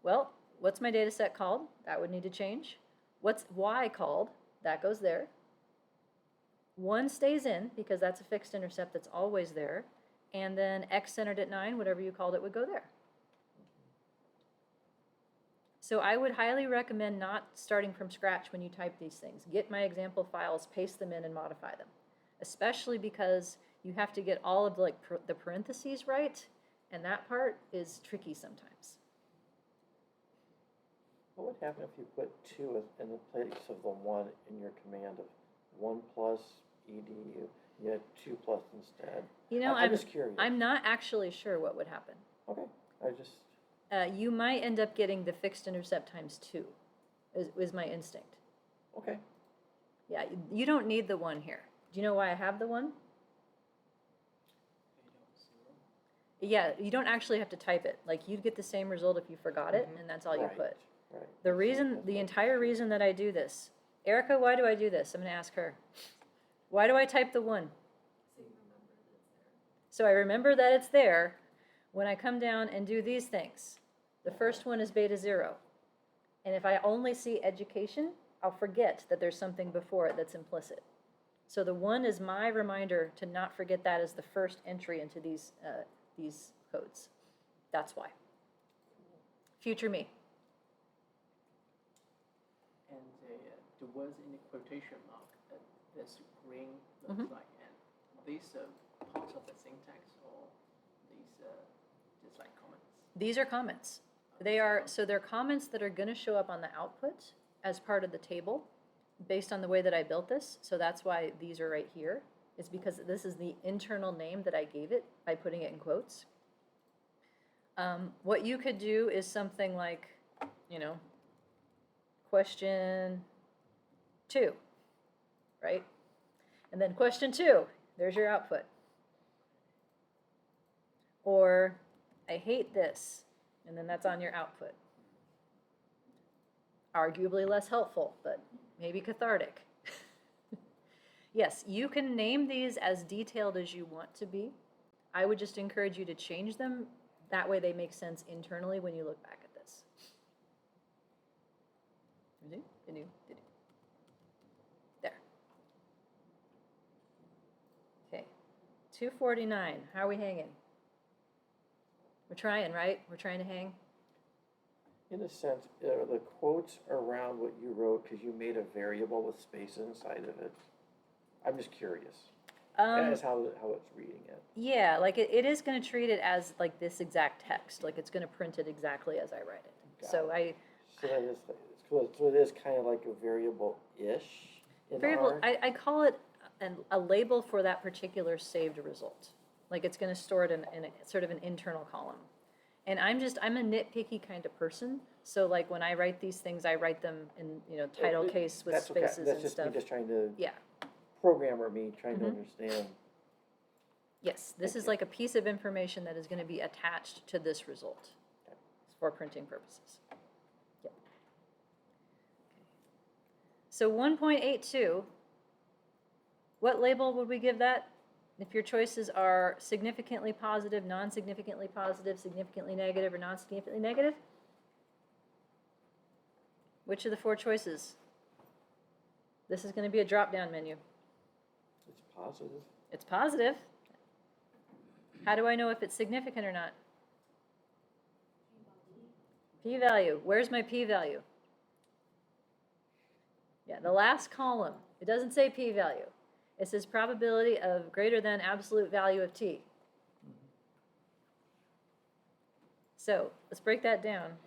Well, what's my data set called? That would need to change. What's y called? That goes there. 1 stays in because that's a fixed intercept that's always there. and then X centered at 9, whatever you called it, would go there. So I would highly recommend not starting from scratch when you type these things. Get my example files, paste them in, and modify them. Especially because you have to get all of the parentheses right, and that part is tricky sometimes. What would happen if you put 2 in the place of the 1 in your command of 1 plus edu? You had 2 plus instead. You know, I'm just curious. I'm not actually sure what would happen. Okay, I just, You might end up getting the fixed intercept times 2, is my instinct. okay. Yeah, you don't need the 1 here. Do you know why I have the 1? Yeah, you don't actually have to type it. Like, you'd get the same result if you forgot it, and that's all you Right, put. Right. The entire reason that I do this, Erica, why do I do this? I'm going to ask her. Why do I type the 1? So I remember that it's there when I come down and do these things. The first one is beta 0. And if I only see education, I'll forget that there's something before it that's implicit. So the 1 is my reminder to not forget that as the first entry into these codes. That's why. Future me. And the words in the quotation mark, this green looks like, and these parts of the syntax, or these just like comments? These are comments. They're comments that are going to show up on the output as part of the table based on the way that I built this. So that's why these are right here. It's because this is the internal name that I gave it by putting it in quotes. What you could do is something like, question 2, right? And then question 2, there's your output. Or, I hate this, and then that's on your output. Arguably less helpful, but maybe cathartic. Yes, you can name these as detailed as you want to be. I would just encourage you to change them. That way they make sense internally when you look back at this. There. Okay. 249. How are we hanging? We're trying, right? We're trying to hang. In a sense, the quotes around what you wrote, because you made a variable with space inside of it. I'm just curious. As how it's reading it. Yeah, like it is going to treat it as like this exact text. Like it's going to print it exactly as I write it. Got So it. So that is, so it is kind of like a variable-ish in variable, R? I call it a label for that particular saved result. Like it's going to store it in a sort of an internal column. And I'm a nitpicky kind of person. So like when I write these things, I write them in, title case with That's okay. spaces That's and just stuff. me just trying to, Yeah. programmer me, trying to Mhm. understand. Yes, this is Okay. like a piece of information that is going to be attached to this result Okay. for printing purposes. Yep. So 1.82, what label would we give that? If your choices are significantly positive, non-significantly positive, significantly negative, or non-significantly negative? Which of the 4 choices? This is going to be a drop-down menu. It's positive. It's positive. How do I know if it's significant or not? P-value. Where's my p-value? Yeah, the last column. It doesn't say p-value. It says probability of greater than absolute value of t. So let's break that down.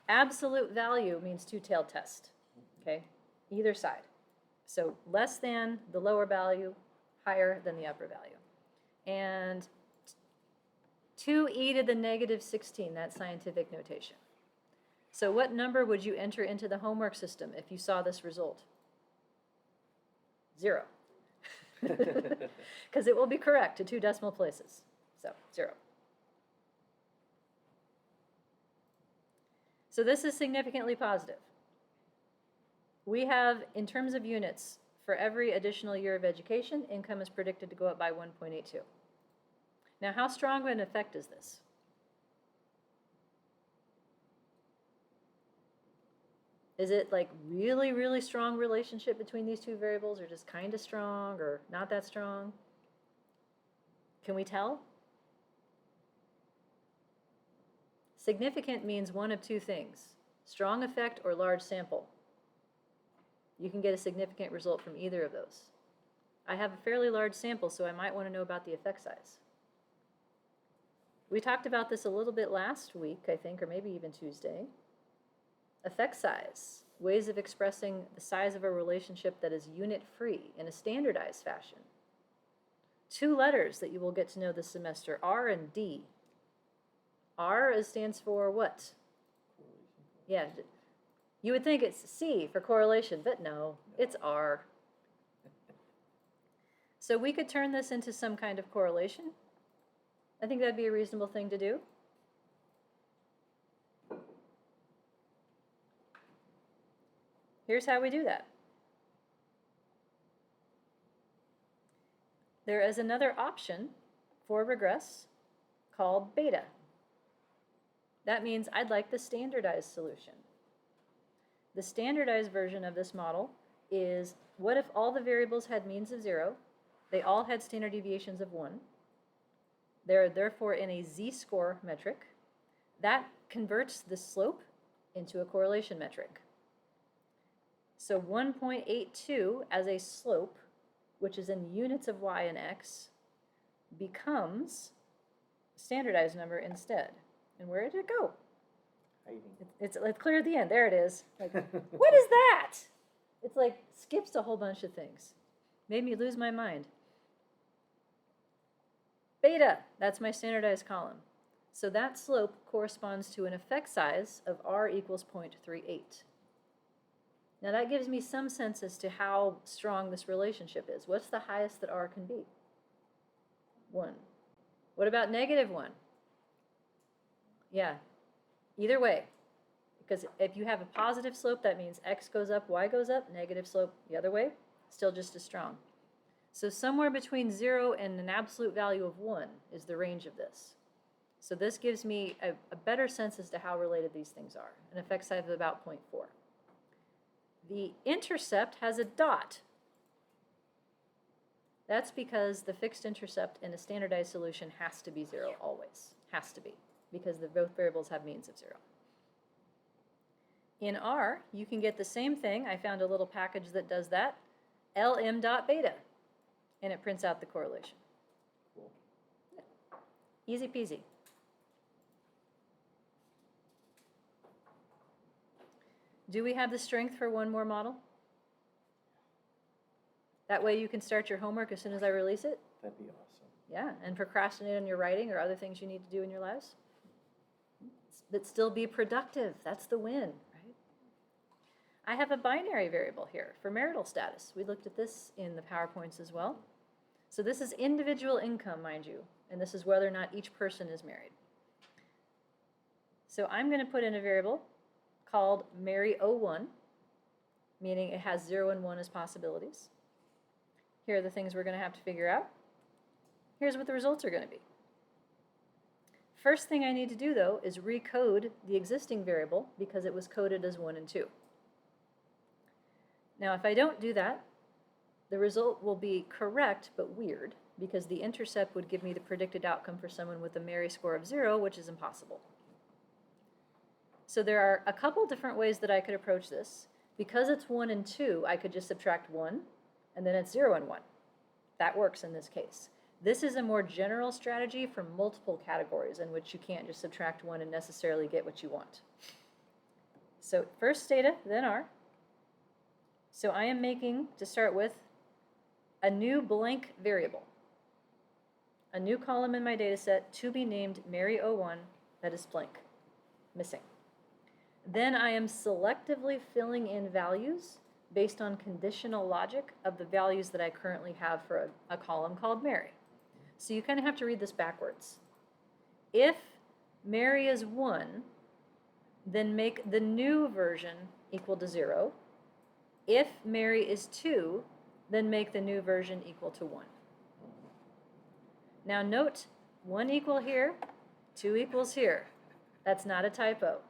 Absolute value means two-tailed test, okay? Either side. So less than the lower value, higher than the upper value. And 2e to the negative 16, that's scientific notation. So what number would you enter into the homework system if you saw this result? 0. Because it will be correct to 2 decimal places. So 0. So this is significantly positive. We have, in terms of units, for every additional year of education, income is predicted to go up by 1.82. Now, how strong of an effect is this? Is it like really, really strong relationship between these 2 variables, or just kind of strong, or not that strong? Can we tell? Significant means one of two things: strong effect or large sample. You can get a significant result from either of those. I have a fairly large sample, so I might want to know about the effect size. We talked about this a little bit last week, I think, or maybe even Tuesday. Effect size, ways of expressing the size of a relationship that is unit-free in a standardized fashion. 2 letters that you will get to know this semester, R and D. R stands for what? Yeah, you would think it's C for correlation, but no, it's R. So we could turn this into some kind of correlation. I think that'd be a reasonable thing to do. Here's how we do that. There is another option for regress called beta. That means I'd like the standardized solution. The standardized version of this model is, what if all the variables had means of 0? They all had standard deviations of 1. They're therefore in a z-score metric. That converts the slope into a correlation metric. So 1.82 as a slope, which is in units of y and x, becomes a standardized number instead. And where did it go? Hiding. It's clear at the end. There it is. Like, what is that? It's like skips a whole bunch of things. Made me lose my mind. Beta, that's my standardized column. So that slope corresponds to an effect size of r equals 0.38. Now that gives me some sense as to how strong this relationship is. What's the highest that r can be? 1. What about -1? Yeah, either way. Because if you have a positive slope, that means x goes up, y goes up. Negative slope the other way, still just as strong. So somewhere between 0 and an absolute value of 1 is the range of this. So this gives me a better sense as to how related these things are. An effect size of about 0.4. The intercept has a dot. That's because the fixed intercept in a standardized solution has to be 0 always. Has to be, because both variables have means of 0. In R, you can get the same thing. I found a little package that does that. lm.beta. And it prints out the correlation. Cool. Yeah. Easy peasy. Do we have the strength for one more model? That way you can start your homework as soon as I release it? That'd be awesome. Yeah, and procrastinate on your writing or other things you need to do in your lives. But still be productive. That's the win, right? I have a binary variable here for marital status. We looked at this in the PowerPoints as well. So this is individual income, mind you, and this is whether or not each person is married. So I'm going to put in a variable called Mary01, meaning it has 0 and 1 as possibilities. Here are the things we're going to have to figure out. Here's what the results are going to be. First thing I need to do, though, is recode the existing variable because it was coded as 1 and 2. Now, if I don't do that, the result will be correct but weird because the intercept would give me the predicted outcome for someone with a Mary score of 0, which is impossible. So there are a couple different ways that I could approach this. Because it's 1 and 2, I could just subtract 1, and then it's 0 and 1. That works in this case. This is a more general strategy for multiple categories in which you can't just subtract 1 and necessarily get what you want. So first data, then R. So I am making, to start with, a new blank variable. A new column in my data set to be named Mary01 that is blank, missing. Then I am selectively filling in values based on conditional logic of the values that I currently have for a column called Mary. So you kind of have to read this backwards. If Mary is 1, then make the new version equal to 0. If Mary is 2, then make the new version equal to 1. Now note, 1 equal here, 2 equals here. That's not a typo.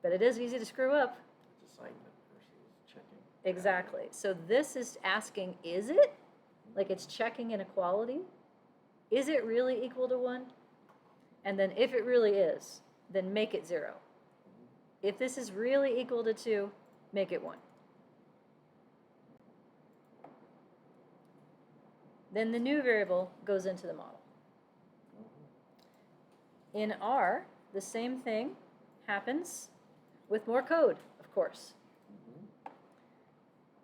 But it is easy to screw up. It's assignment versus checking. Exactly. So this is asking, is it? Like it's checking inequality. Is it really equal to 1? And then if it really is, then make it 0. If this is really equal to 2, make it 1. Then the new variable goes into the model. In R, the same thing happens with more code, of course.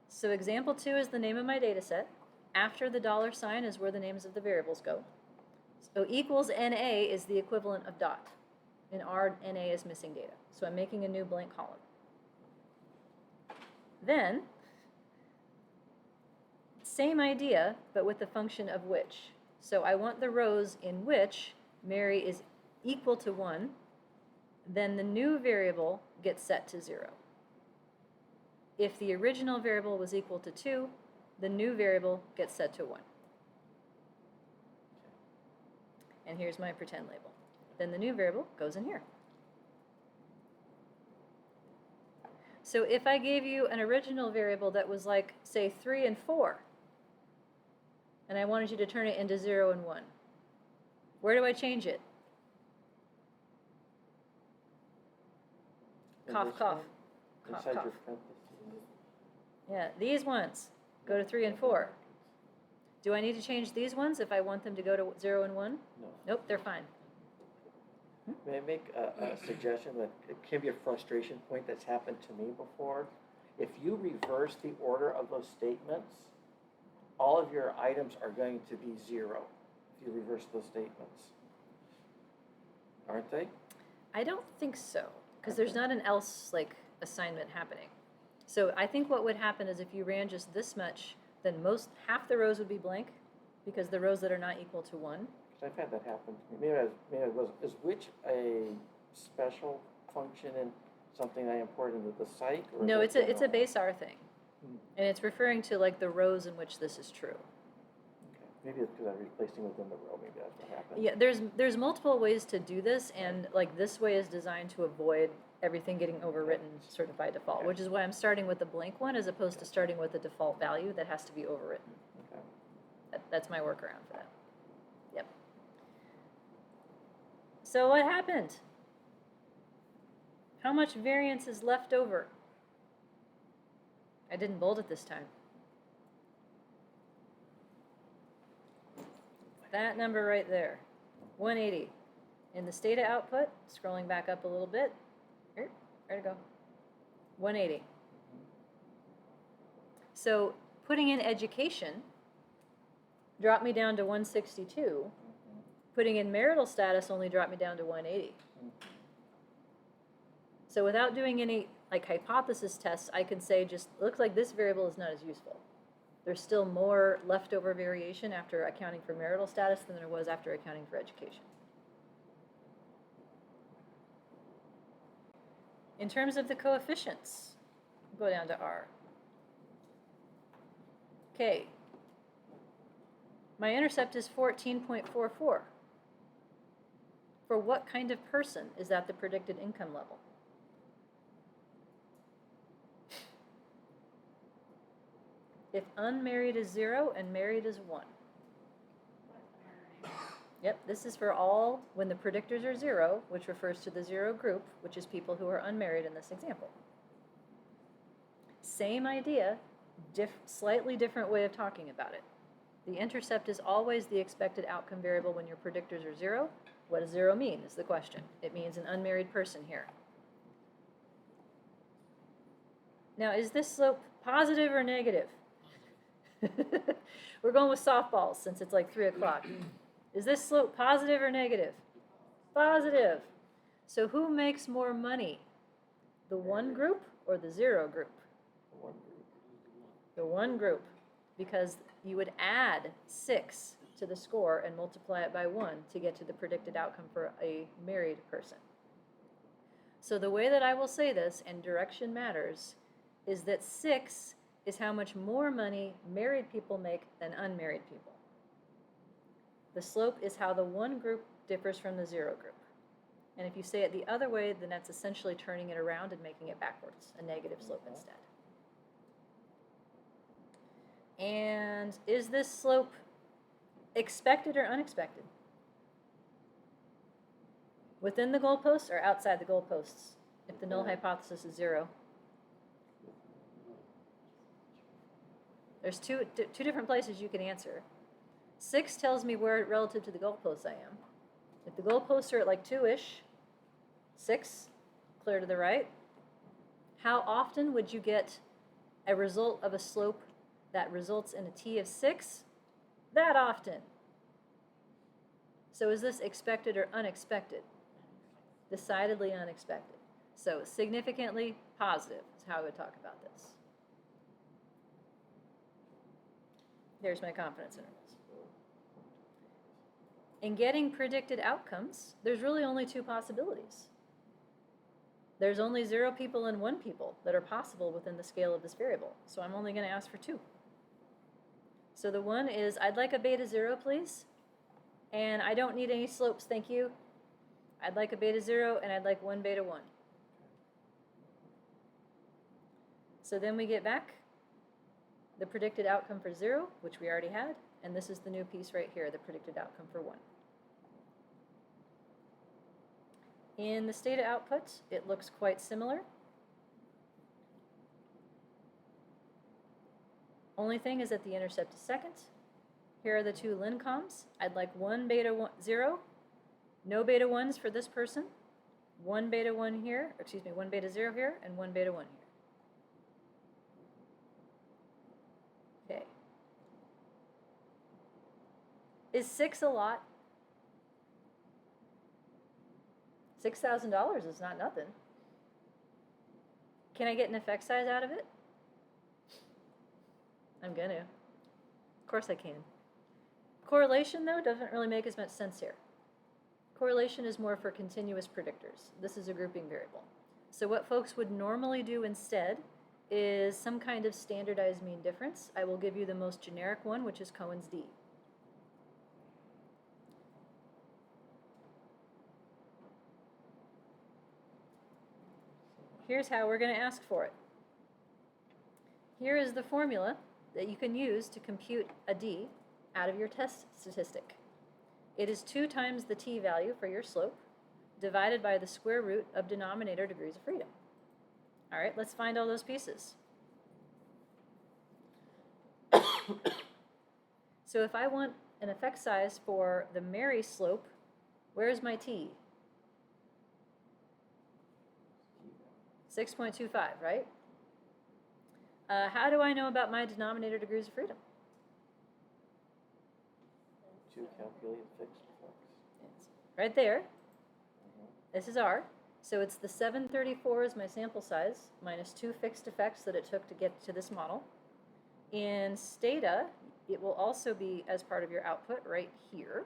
So example 2 is the name of my data set. After the $sign is where the names of the variables go. So equals NA is the equivalent of dot. In R, NA is missing data. So I'm making a new blank column. Then, same idea, but with the function of which. So I want the rows in which Mary is equal to 1, then the new variable gets set to 0. If the original variable was equal to 2, the new variable gets set to 1. And here's my pretend label. Then the new variable goes in here. So if I gave you an original variable that was like, say, 3 and 4, and I wanted you to turn it into 0 and 1, where do I change it? In Cough, this cough. one? Cough, Inside cough. your parentheses? Yeah, these ones go to 3 and 4. Do I need to change these ones if I want them to go to 0 and 1? No. Nope, they're fine. May I make a suggestion that it can be a frustration point that's happened to me before? If you reverse the order of those statements, all of your items are going to be 0 if you reverse those statements. Aren't they? I don't think so, because there's not an else like assignment happening. So I think what would happen is if you ran just this much, then half the rows would be blank, because the rows that are not equal to 1. Because I've had that happen to me. Maybe it was, is which a special function in something I import into the psych? Or No, is it's it a general? base R thing, and it's referring to like the rows in which this is true. Okay. Maybe it's because I'm replacing within the row. Maybe that's what happened. Yeah, there's multiple ways to do this, and like this way is designed to avoid everything getting overwritten sort of by default, Okay. which is why I'm starting with the blank one as opposed to starting with the default value that has to be overwritten. Okay. That's my workaround for that. Yep. So what happened? How much variance is left over? I didn't bold it this time. That number right there, 180. In the Stata output, scrolling back up a little bit, here, where'd it go? 180. So putting in education dropped me down to 162. Putting in marital status only dropped me down to 180. So without doing any like hypothesis tests, I can say just looks like this variable is not as useful. There's still more leftover variation after accounting for marital status than there was after accounting for education. In terms of the coefficients, go down to R. Okay. My intercept is 14.44. For what kind of person is that the predicted income level? If unmarried is 0 and married is 1. Yep, this is for all when the predictors are 0, which refers to the 0 group, which is people who are unmarried in this example. Same idea, slightly different way of talking about it. The intercept is always the expected outcome variable when your predictors are 0. What does 0 mean is the question. It means an unmarried person here. Now, is this slope positive or negative? We're going with softballs since it's like 3 o'clock. Is this slope positive or negative? Positive. So who makes more money? The 1 group or the 0 group? One group. The 1 group, because you would add 6 to the score and multiply it by 1 to get to the predicted outcome for a married person. So the way that I will say this, and direction matters, is that 6 is how much more money married people make than unmarried people. The slope is how the 1 group differs from the 0 group. And if you say it the other way, then that's essentially turning it around and making it backwards, a negative slope instead. And is this slope expected or unexpected? Within the goalposts or outside the goalposts, if the null hypothesis is 0. There's two different places you can answer. 6 tells me where relative to the goalposts I am. If the goalposts are at like 2-ish, 6, clear to the right. How often would you get a result of a slope that results in a t of 6? That often. So is this expected or unexpected? Decidedly unexpected. So significantly positive is how I would talk about this. There's my confidence intervals. In getting predicted outcomes, there's really only 2 possibilities. There's only 0 people and 1 people that are possible within the scale of this variable. So I'm only going to ask for 2. So the one is, I'd like a beta 0, please. And I don't need any slopes, thank you. I'd like a beta 0, and I'd like 1 beta 1. So then we get back the predicted outcome for 0, which we already had. And this is the new piece right here, the predicted outcome for 1. In the Stata output, it looks quite similar. Only thing is that the intercept is second. Here are the 2 lincoms. I'd like 1 beta 1, 0. No beta 1s for this person. 1 beta 1 here, excuse me, 1 beta 0 here, and 1 beta 1 here. Okay. Is 6 a lot? $6,000 is not nothing. Can I get an effect size out of it? I'm gonna. Of course I can. Correlation, though, doesn't really make as much sense here. Correlation is more for continuous predictors. This is a grouping variable. So what folks would normally do instead is some kind of standardized mean difference. I will give you the most generic one, which is Cohen's d. Here's how we're going to ask for it. Here is the formula that you can use to compute a d out of your test statistic. It is 2 times the t value for your slope divided by the square root of denominator degrees of freedom. All right, let's find all those pieces. So if I want an effect size for the Mary slope, where's my t? 6.25, right? How do I know about my denominator degrees of freedom? To calculate fixed effects. It's right there. This is R. So it's the 734 is my sample size minus 2 fixed effects that it took to get to this model. In Stata, it will also be as part of your output right here.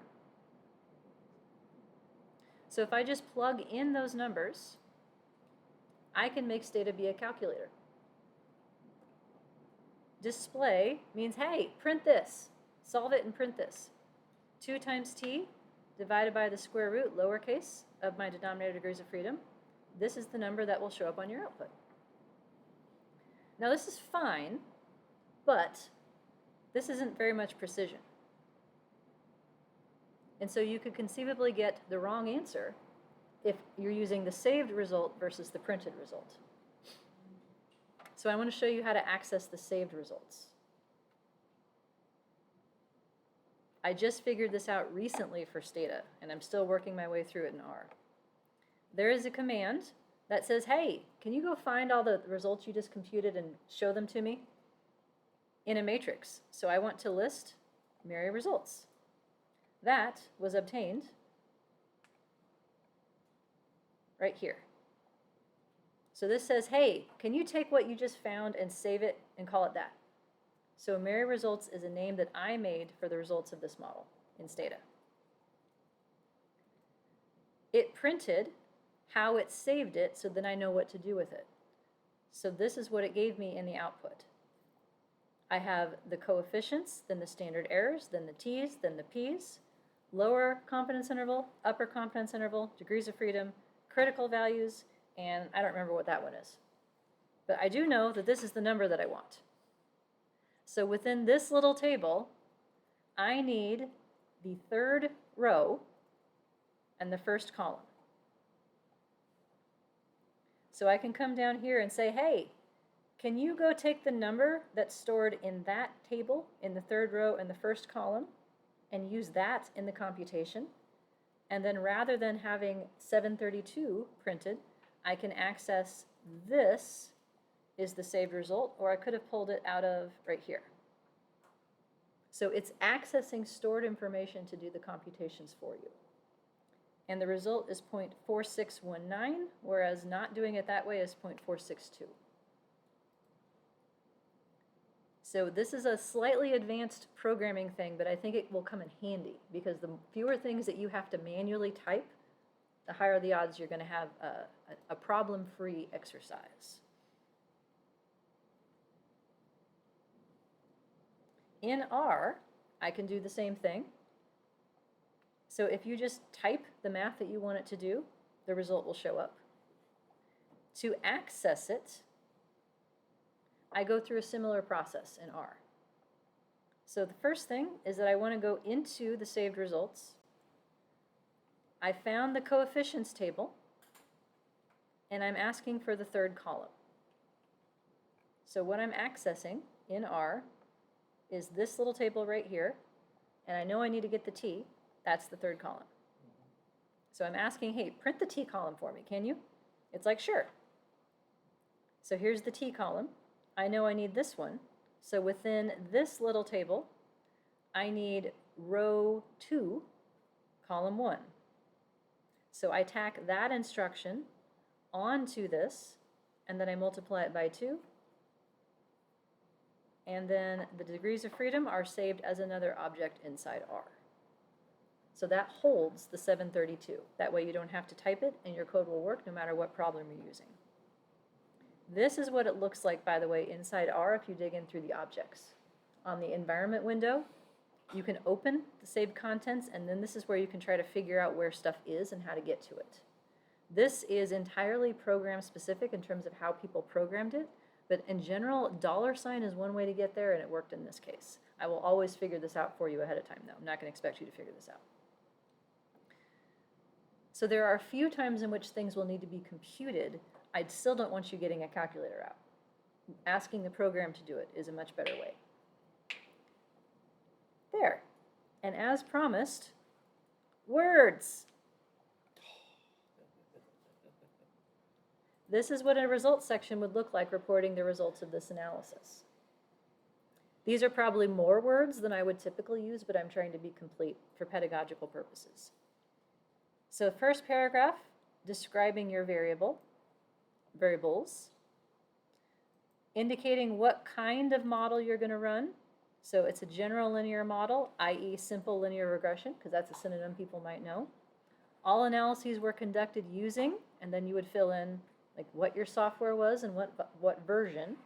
So if I just plug in those numbers, I can make Stata be a calculator. Display means, hey, print this. Solve it and print this. 2 times t divided by the square root, lowercase, of my denominator degrees of freedom. This is the number that will show up on your output. Now this is fine, but this isn't very much precision. And so you could conceivably get the wrong answer if you're using the saved result versus the printed result. So I want to show you how to access the saved results. I just figured this out recently for Stata, and I'm still working my way through it in R. There is a command that says, hey, can you go find all the results you just computed and show them to me in a matrix? So I want to list Mary results. That was obtained right here. So this says, hey, can you take what you just found and save it and call it that? So Mary results is a name that I made for the results of this model in Stata. It printed how it saved it so then I know what to do with it. So this is what it gave me in the output. I have the coefficients, then the standard errors, then the t's, then the p's, lower confidence interval, upper confidence interval, degrees of freedom, critical values, and I don't remember what that one is. But I do know that this is the number that I want. So within this little table, I need the third row and the first column. So I can come down here and say, hey, can you go take the number that's stored in that table in the third row in the first column and use that in the computation? And then rather than having 732 printed, I can access this is the saved result, or I could have pulled it out of right here. So it's accessing stored information to do the computations for you. And the result is 0.4619, whereas not doing it that way is 0.462. So this is a slightly advanced programming thing, but I think it will come in handy because the fewer things that you have to manually type, the higher the odds you're going to have a problem-free exercise. In R, I can do the same thing. So if you just type the math that you want it to do, the result will show up. To access it, I go through a similar process in R. So the first thing is that I want to go into the saved results. I found the coefficients table, and I'm asking for the third column. So what I'm accessing in R is this little table right here, and I know I need to get the T. That's the third column. So I'm asking, hey, print the T column for me, can you? It's like, sure. So here's the T column. I know I need this one. So within this little table, I need row 2, column 1. So I tack that instruction onto this, and then I multiply it by 2. And then the degrees of freedom are saved as another object inside R. So that holds the 732. That way you don't have to type it, and your code will work no matter what problem you're using. This is what it looks like, by the way, inside R if you dig in through the objects. On the environment window, you can open the saved contents, and then this is where you can try to figure out where stuff is and how to get to it. This is entirely program specific in terms of how people programmed it, but in general, $sign is one way to get there, and it worked in this case. I will always figure this out for you ahead of time, though. I'm not going to expect you to figure this out. So there are a few times in which things will need to be computed. I still don't want you getting a calculator out. Asking the program to do it is a much better way. There. And as promised, words. This is what a results section would look like reporting the results of this analysis. These are probably more words than I would typically use, but I'm trying to be complete for pedagogical purposes. So first paragraph, describing your variables, indicating what kind of model you're going to run. So it's a general linear model, i.e. simple linear regression, because that's a synonym people might know. All analyses were conducted using, and then you would fill in like what your software was and what version.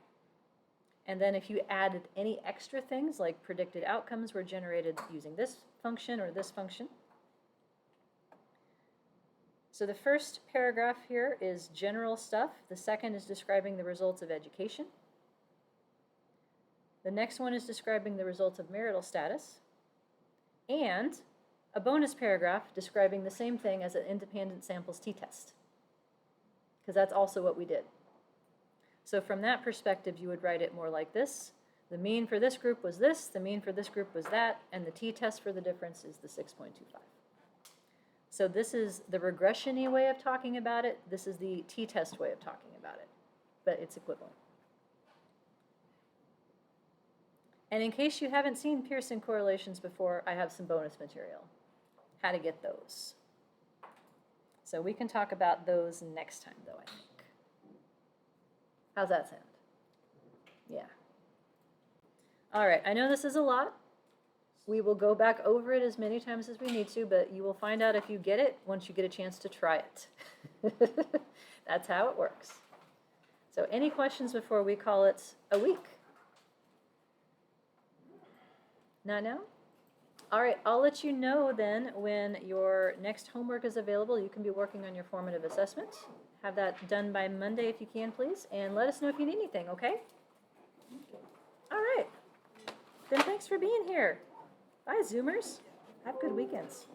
And then if you added any extra things, like predicted outcomes were generated using this function or this function. So the first paragraph here is general stuff. The second is describing the results of education. The next one is describing the results of marital status. And a bonus paragraph describing the same thing as an independent samples t-test, because that's also what we did. So from that perspective, you would write it more like this. The mean for this group was this, the mean for this group was that, and the t-test for the difference is the 6.25. So this is the regression-y way of talking about it. This is the t-test way of talking about it, but it's equivalent. And in case you haven't seen Pearson correlations before, I have some bonus material. How to get those. So we can talk about those next time, though, I think. How's that sound? Yeah. All right, I know this is a lot. We will go back over it as many times as we need to, but you will find out if you get it once you get a chance to try it. That's how it works. So any questions before we call it a week? Not now? All right, I'll let you know then when your next homework is available. You can be working on your formative assessment. Have that done by Monday if you can, please, and let us know if you need anything, okay? All right. Then thanks for being here. Bye, Zoomers. Have good weekends.